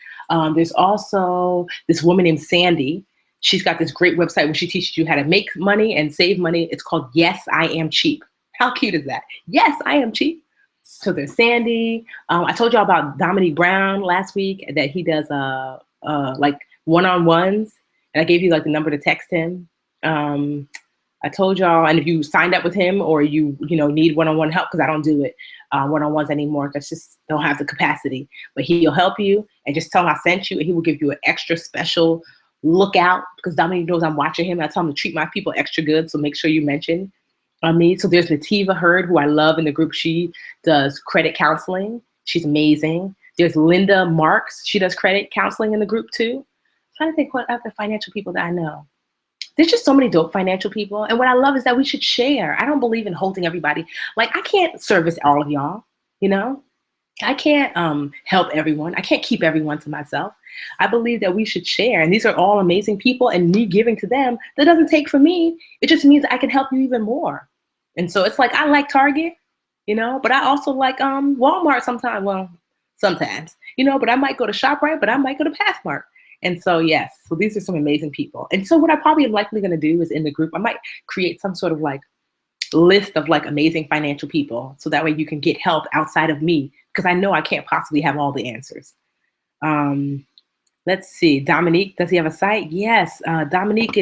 There's also this woman named Sandy. She's got this great website where she teaches you how to make money and save money. It's called Yes, I Am Cheap. How cute is that? Yes, I am cheap. So there's Sandy. I told y'all about Dominique Brown last week that he does like one-on-ones. And I gave you like the number to text him. I told y'all, and if you signed up with him or you need one-on-one help, because I don't do it one-on-ones anymore, because just don't have the capacity. But he'll help you and just tell him I sent you, and he will give you an extra special lookout because Dominique knows I'm watching him. I tell him to treat my people extra good, so make sure you mention me. So there's Nativa Hurd, who I love in the group. She does credit counseling. She's amazing. There's Linda Marks. She does credit counseling in the group too. I'm trying to think what other financial people that I know. There's just so many dope financial people. And what I love is that we should share. I don't believe in holding everybody. Like, I can't service all of y'all, I can't help everyone. I can't keep everyone to myself. I believe that we should share. And these are all amazing people, and me giving to them, that doesn't take from me. It just means I can help you even more. And so it's like, I like Target, but I also like Walmart sometimes. Well, sometimes, but I might go to ShopRite, but I might go to Pathmark. And so, yes, so these are some amazing people. And so what I probably am likely going to do is in the group, I might create some sort of like list of like amazing financial people. So that way you can get help outside of me, because I know I can't possibly have all the answers. Let's see. Dominique, does he have a site? Yes. Dominique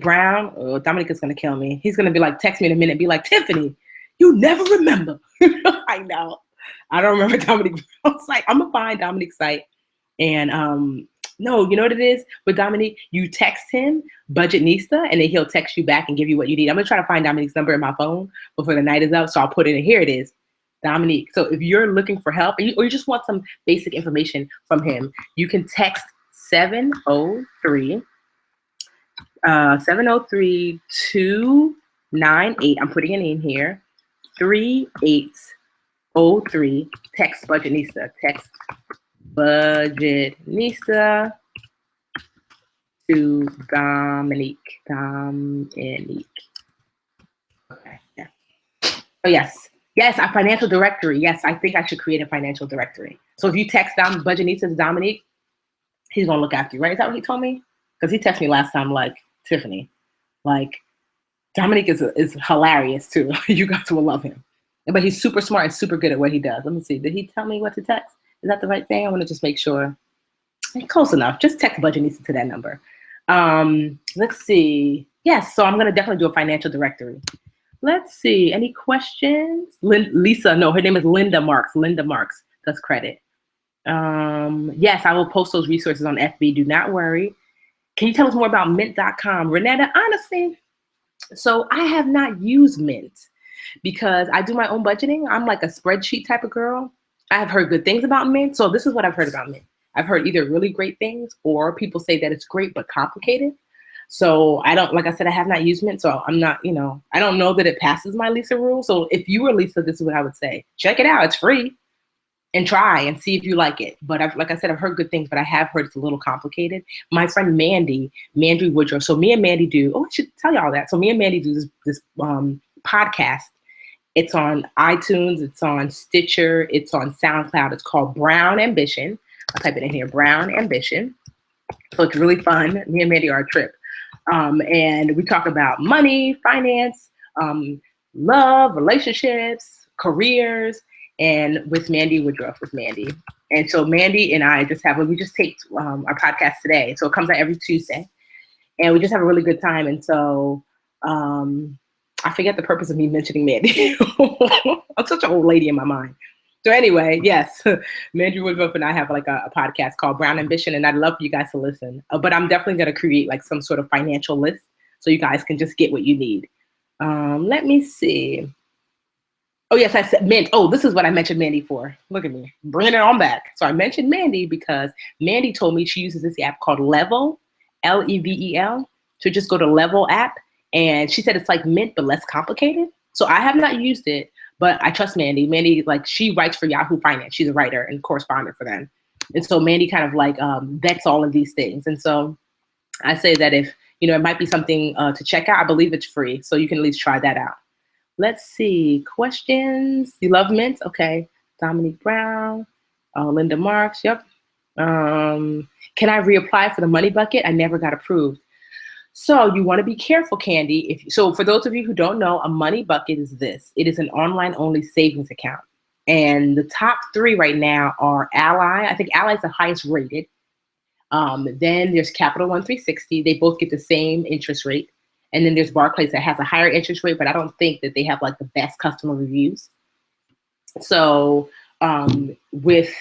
Brown. Oh, Dominique is going to kill me. He's going to be like, text me in a minute, be like, Tiffany, you never remember. I know. I don't remember Dominique Brown's site. I'm going to find Dominique's site. And no, you know what it is? With Dominique, you text him Budgetnista, and then he'll text you back and give you what you need. I'm going to try to find Dominique's number in my phone before the night is up. So I'll put it in. Here it is. Dominique. So if you're looking for help or you just want some basic information from him, you can text 703 298. I'm putting it in here. 3803. Text Budgetnista. Text Budgetnista to Dominique. Okay. Yeah. Oh yes. Yes, a financial directory. Yes, I think I should create a financial directory. So if you text Budgetnista to Dominique, he's gonna look after you, right? Is that what he told me? Because he texted me last time, like, Tiffany, like, Dominique is hilarious too. You guys will love him. But he's super smart and super good at what he does. Let me see. Did he tell me what to text? Is that the right thing? I want to just make sure. Close enough. Just text Budgetnista to that number. Let's see. Yes, so I'm going to definitely do a financial directory. Let's see. Any questions? Lisa, no, her name is Linda Marks. Linda Marks does credit. Yes, I will post those resources on FB. Do not worry. Can you tell us more about mint.com? Renetta, honestly, so I have not used Mint because I do my own budgeting. I'm like a spreadsheet type of girl. I have heard good things about Mint. So this is what I've heard about Mint. I've heard either really great things or people say that it's great but complicated. So I don't, like I said, I have not used Mint. So I'm not, I don't know that it passes my Lisa rule. So if you were Lisa, this is what I would say. Check it out. It's free. And try and see if you like it. But like I said, I've heard good things, but I have heard it's a little complicated. My friend Mandy Woodruff. So me and Mandy do, I should tell y'all that. So me and Mandy do this podcast. It's on iTunes, it's on Stitcher, it's on SoundCloud. It's called Brown Ambition. I'll type it in here, Brown Ambition. So it's really fun. Me and Mandy are a trip. And we talk about money, finance, love, relationships, careers, and with Mandy Woodruff, with Mandy. And so Mandy and I we just taped our podcast today. So it comes out every Tuesday. And we just have a really good time. And so I forget the purpose of me mentioning Mandy. I'm such an old lady in my mind. So anyway, yes, Mandy Woodruff and I have like a podcast called Brown Ambition. And I'd love for you guys to listen. But I'm definitely going to create like some sort of financial list so you guys can just get what you need. Let me see. Oh, yes, I said Mint. Oh, this is what I mentioned Mandy for. Look at me, bringing it on back. So I mentioned Mandy because Mandy told me she uses this app called Level, Level. So just go to Level app. And she said it's like Mint, but less complicated. So I have not used it, but I trust Mandy. Mandy, like, she writes for Yahoo Finance. She's a writer and correspondent for them. And so Mandy kind of like vets all of these things. And so I say that if, it might be something to check out, I believe it's free. So you can at least try that out. Let's see. Questions? You love Mint? Okay. Dominique Brown. Linda Marks. Yep. Can I reapply for the money bucket? I never got approved. So you want to be careful, Candy. So for those of you who don't know, a money bucket is this. It is an online-only savings account. And the top 3 right now are Ally. I think Ally is the highest rated. Then there's Capital One 360. They both get the same interest rate. And then there's Barclays that has a higher interest rate, but I don't think that they have like the best customer reviews. So with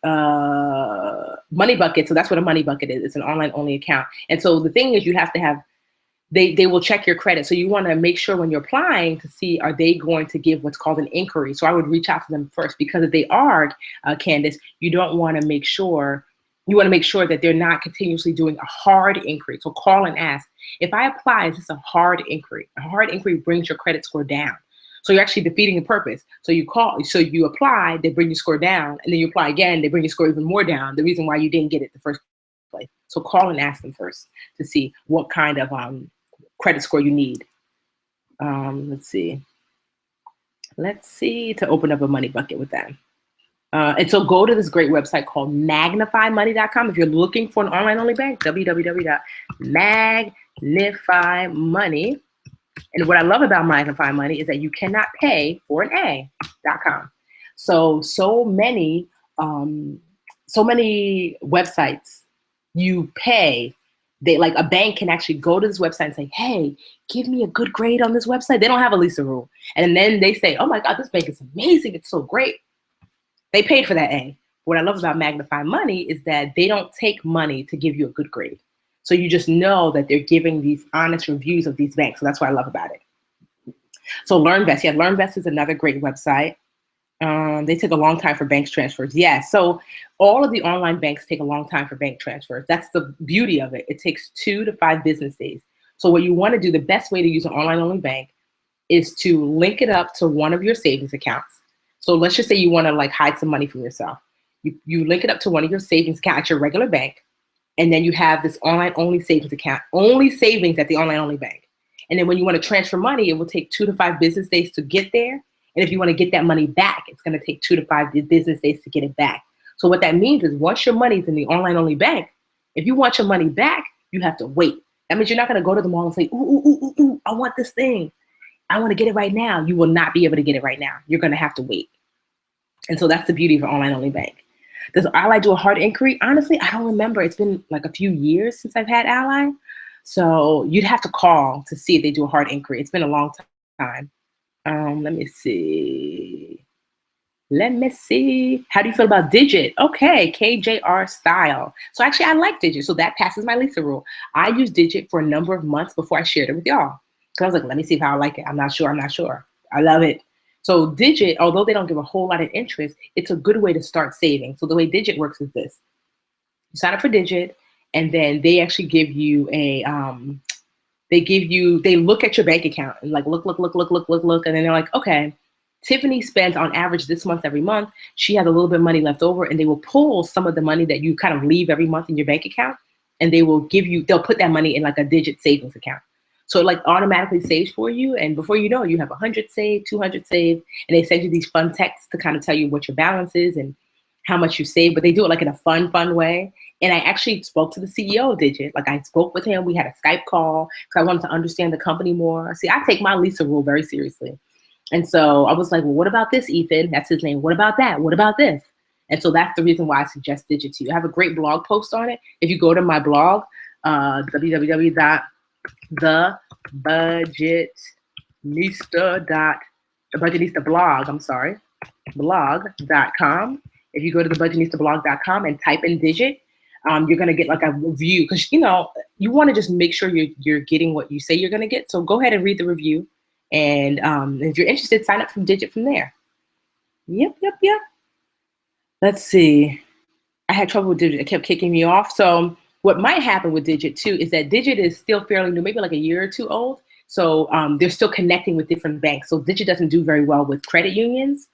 Money Bucket, so that's what a Money Bucket is. It's an online only account. And so the thing is you have to have, they will check your credit. So you want to make sure when you're applying to see, are they going to give what's called an inquiry? So I would reach out to them first, because if they are, Candace, you want to make sure that they're not continuously doing a hard inquiry. So call and ask, if I apply, is this a hard inquiry? A hard inquiry brings your credit score down. So you're actually defeating the purpose. So you apply, they bring your score down, and then you apply again, they bring your score even more down. The reason why you didn't get it the first place. So call and ask them first to see what kind of credit score you need. Let's see to open up a money bucket with them. And so go to this great website called magnifymoney.com. If you're looking for an online-only bank, www.magnifymoney. And what I love about Magnify Money is that you cannot pay for an A.com. So many websites you pay. Like a bank can actually go to this website and say, hey, give me a good grade on this website. They don't have a Lisa rule. And then they say, oh my God, this bank is amazing. It's so great. They paid for that A. What I love about Magnify Money is that they don't take money to give you a good grade. So you just know that they're giving these honest reviews of these banks. So that's what I love about it. So LearnVest. Yeah, LearnVest is another great website. They take a long time for bank transfers. Yeah, so all of the online banks take a long time for bank transfers. That's the beauty of it. It takes 2 to 5 business days. So what you want to do, the best way to use an online-only bank is to link it up to one of your savings accounts. So let's just say you want to like hide some money from yourself. You link it up to one of your savings accounts at your regular bank, and then you have this online-only savings account, only savings at the online-only bank. And then when you want to transfer money, it will take 2 to 5 business days to get there. And if you want to get that money back, it's going to take 2 to 5 business days to get it back. So what that means is once your money's in the online-only bank, if you want your money back, you have to wait. That means you're not going to go to the mall and say, ooh, I want this thing. I want to get it right now. You will not be able to get it right now. You're going to have to wait. And so that's the beauty of an online-only bank. Does Ally do a hard inquiry? Honestly, I don't remember. It's been like a few years since I've had Ally. So you'd have to call to see if they do a hard inquiry. It's been a long time. Let me see. How do you feel about Digit? Okay, KJR style. So actually, I like Digit. So that passes my Lisa rule. I used Digit for a number of months before I shared it with y'all. So I was like, let me see how I like it. I'm not sure. I love it. So Digit, although they don't give a whole lot of interest, it's a good way to start saving. So the way Digit works is this. You sign up for Digit, and then they actually give you they look at your bank account and like look, and then they're like, okay, Tiffany spends on average this month every month. She has a little bit of money left over, and they will pull some of the money that you kind of leave every month in your bank account, and they'll put that money in like a Digit savings account. So it like automatically saves for you, and before you know it, you have 100 saved, 200 saved, and they send you these fun texts to kind of tell you what your balance is and how much you save, but they do it like in a fun way. And I actually spoke to the CEO of Digit. Like I spoke with him. We had a Skype call because I wanted to understand the company more. See, I take my Lisa rule very seriously. And so I was like, well, what about this, Ethan? That's his name. What about that? What about this? And so that's the reason why I suggest Digit to you. I have a great blog post on it. If you go to my blog, blog.com. If you go to the budgetnistablog.com and type in Digit, you're going to get like a review because, you want to just make sure you're getting what you say you're going to get. So go ahead and read the review. And if you're interested, sign up from Digit from there. Yep. Let's see. I had trouble with Digit. It kept kicking me off. So what might happen with Digit too is that Digit is still fairly new, maybe like a year or two old. So they're still connecting with different banks. So Digit doesn't do very well with credit unions.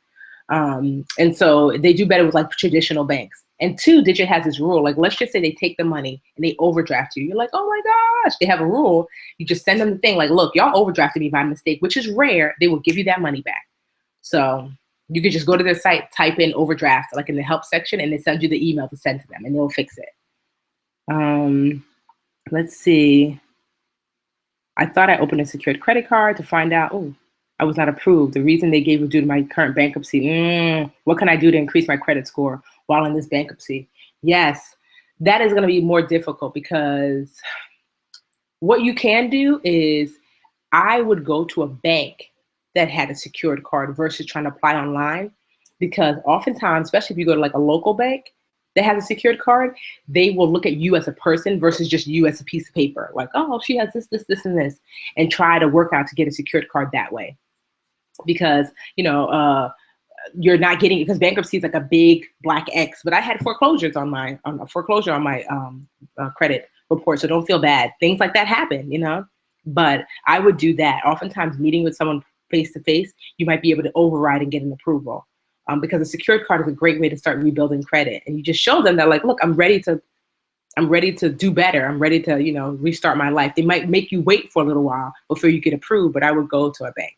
And so they do better with like traditional banks. And two, Digit has this rule, like let's just say they take the money and they overdraft you. You're like, oh my gosh, they have a rule. You just send them the thing like, look, y'all overdrafted me by mistake, which is rare. They will give you that money back. So you could just go to their site, type in overdraft, like in the help section, and they send you the email to send to them and they'll fix it. Let's see. I thought I opened a secured credit card to find out, I was not approved. The reason they gave was due to my current bankruptcy. What can I do to increase my credit score while in this bankruptcy? Yes, that is going to be more difficult because what you can do is I would go to a bank that had a secured card versus trying to apply online, because oftentimes, especially if you go to like a local bank that has a secured card, they will look at you as a person versus just you as a piece of paper. Like, oh, she has this, and this, and try to work out to get a secured card that way. Because, you're not getting it because bankruptcy is like a big black X. But I had foreclosures on my credit report, so don't feel bad. Things like that happen, But I would do that. Oftentimes, meeting with someone face to face, you might be able to override and get an approval. Because a secured card is a great way to start rebuilding credit, and you just show them that, like, look, I'm ready to do better. I'm ready to, restart my life. They might make you wait for a little while before you get approved, but I would go to a bank.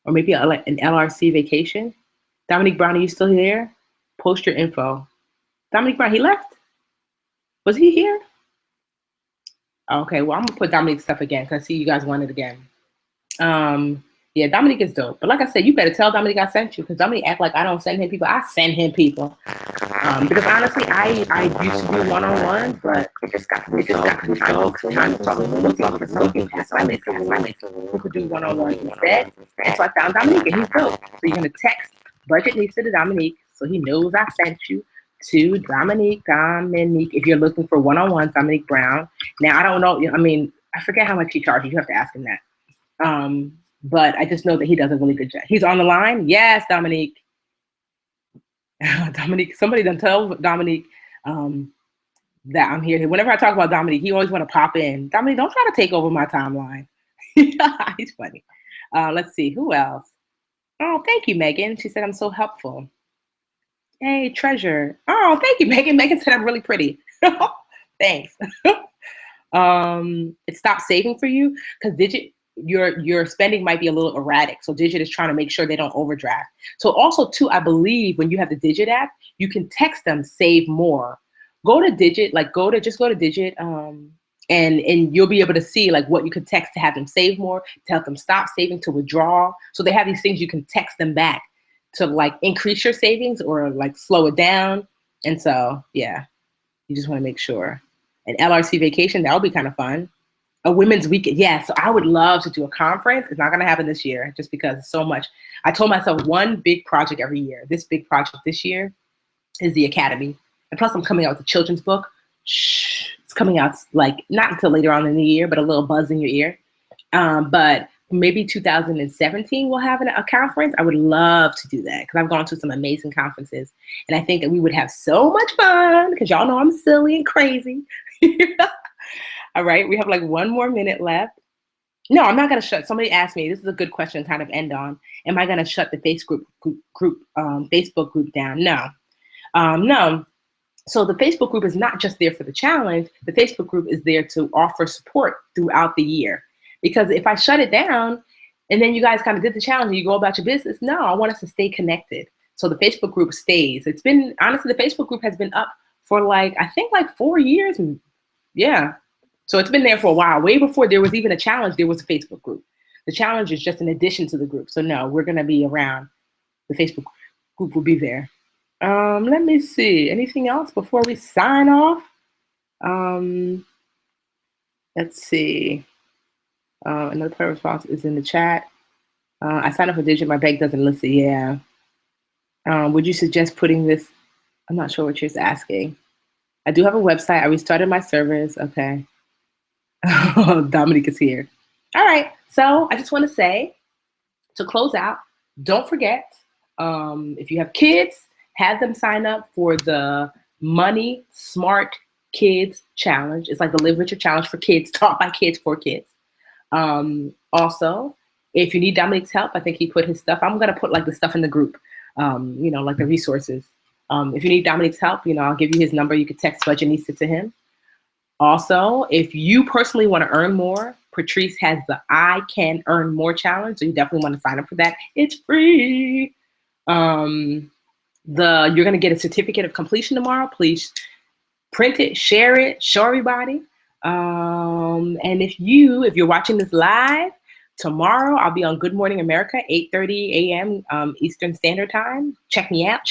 Or maybe like an LRC vacation. Dominique Brown, are you still there? Post your info. Dominique Brown, he left? Was he here? Okay, well, I'm gonna put Dominique's stuff again because I see you guys want it again. Yeah, Dominique is dope. But like I said, you better tell Dominique I sent you, because Dominique act like I don't send him people. I send him people. Because honestly, I used to do one-on-ones, but it just got to be so time. So I'm looking for something past my list who could do one-on-ones instead. And so I found Dominique, and he's dope. So you're going to text Budgetnista to Dominique so he knows I sent you to Dominique. If you're looking for one-on-ones, Dominique Brown. Now, I don't know. I mean, I forget how much he charges. You have to ask him that. But I just know that he does a really good job. He's on the line? Yes, Dominique. Dominique, somebody done tell Dominique that I'm here. Whenever I talk about Dominique, he always want to pop in. Dominique, don't try to take over my timeline. He's funny. Let's see, who else? Oh, thank you, Megan. She said I'm so helpful. Hey, Treasure. Oh, thank you, Megan. Megan said I'm really pretty. Thanks. It stopped saving for you because your spending might be a little erratic. So Digit is trying to make sure they don't overdraft. So also too, I believe when you have the Digit app, you can text them save more. Go to Digit, go to Digit, and you'll be able to see like what you could text to have them save more, tell them stop saving, to withdraw. So they have these things you can text them back to like increase your savings or like slow it down. And so, yeah, you just want to make sure. An LRC vacation, that would be kind of fun. A women's weekend. Yeah, so I would love to do a conference. It's not going to happen this year just because it's so much. I told myself one big project every year. This big project this year is the Academy. And plus I'm coming out with a children's book. Shh, it's coming out like not until later on in the year, but a little buzz in your ear. But maybe 2017 we'll have a conference. I would love to do that because I've gone to some amazing conferences. And I think that we would have so much fun because y'all know I'm silly and crazy. All right, we have like 1 more minute left. No, I'm not gonna shut. Somebody asked me, this is a good question to kind of end on. Am I gonna shut the Facebook group down? No, no. So the Facebook group is not just there for the challenge. The Facebook group is there to offer support throughout the year. Because if I shut it down and then you guys kind of did the challenge and you go about your business, no, I want us to stay connected. So the Facebook group stays. It's been, honestly, the Facebook group has been up for like, I think like 4 years. Yeah. So it's been there for a while. Way before there was even a challenge, there was a Facebook group. The challenge is just an addition to the group. So no, we're going to be around. The Facebook group will be there. Let me see. Anything else before we sign off? Let's see. Another prayer response is in the chat. I signed up for Digit. My bank doesn't list it. Yeah. Would you suggest putting this? I'm not sure what you're asking. I do have a website. I restarted my servers. Okay. Dominique is here. All right. So I just want to say, to close out, don't forget, if you have kids, have them sign up for the Money Smart Kids Challenge. It's like the Live Richer Challenge for kids, taught by kids for kids. Also, if you need Dominique's help, I think he put his stuff. I'm going to put like the stuff in the group, like the resources. If you need Dominique's help, I'll give you his number. You can text Budgetnista to him. Also, if you personally want to earn more, Patrice has the I Can Earn More Challenge. So you definitely want to sign up for that. It's free. You're going to get a certificate of completion tomorrow. Please print it, share it, show everybody. And if you're watching this live, tomorrow I'll be on Good Morning America, 8:30 a.m. Eastern Standard Time. Check me out.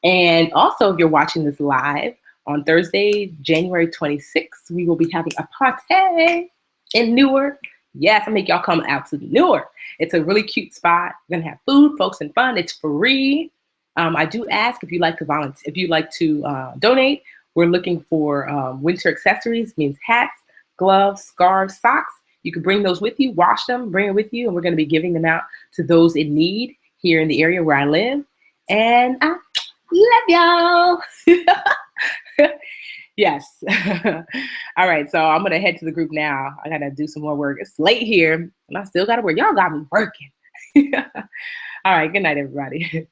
And also, if you're watching this live on Thursday, January 26th, we will be having a party in Newark. Yes, I'll make y'all come out to Newark. It's a really cute spot. We're gonna have food, folks, and fun. It's free. I do ask if you'd like to volunteer, if you'd like to donate. We're looking for winter accessories, means hats, gloves, scarves, socks. You can bring those with you, wash them, bring it with you, and we're going to be giving them out to those in need here in the area where I live. And I love y'all. Yes. All right, so I'm going to head to the group now. I got to do some more work. It's late here, and I still got to work. Y'all got me working. All right, good night, everybody.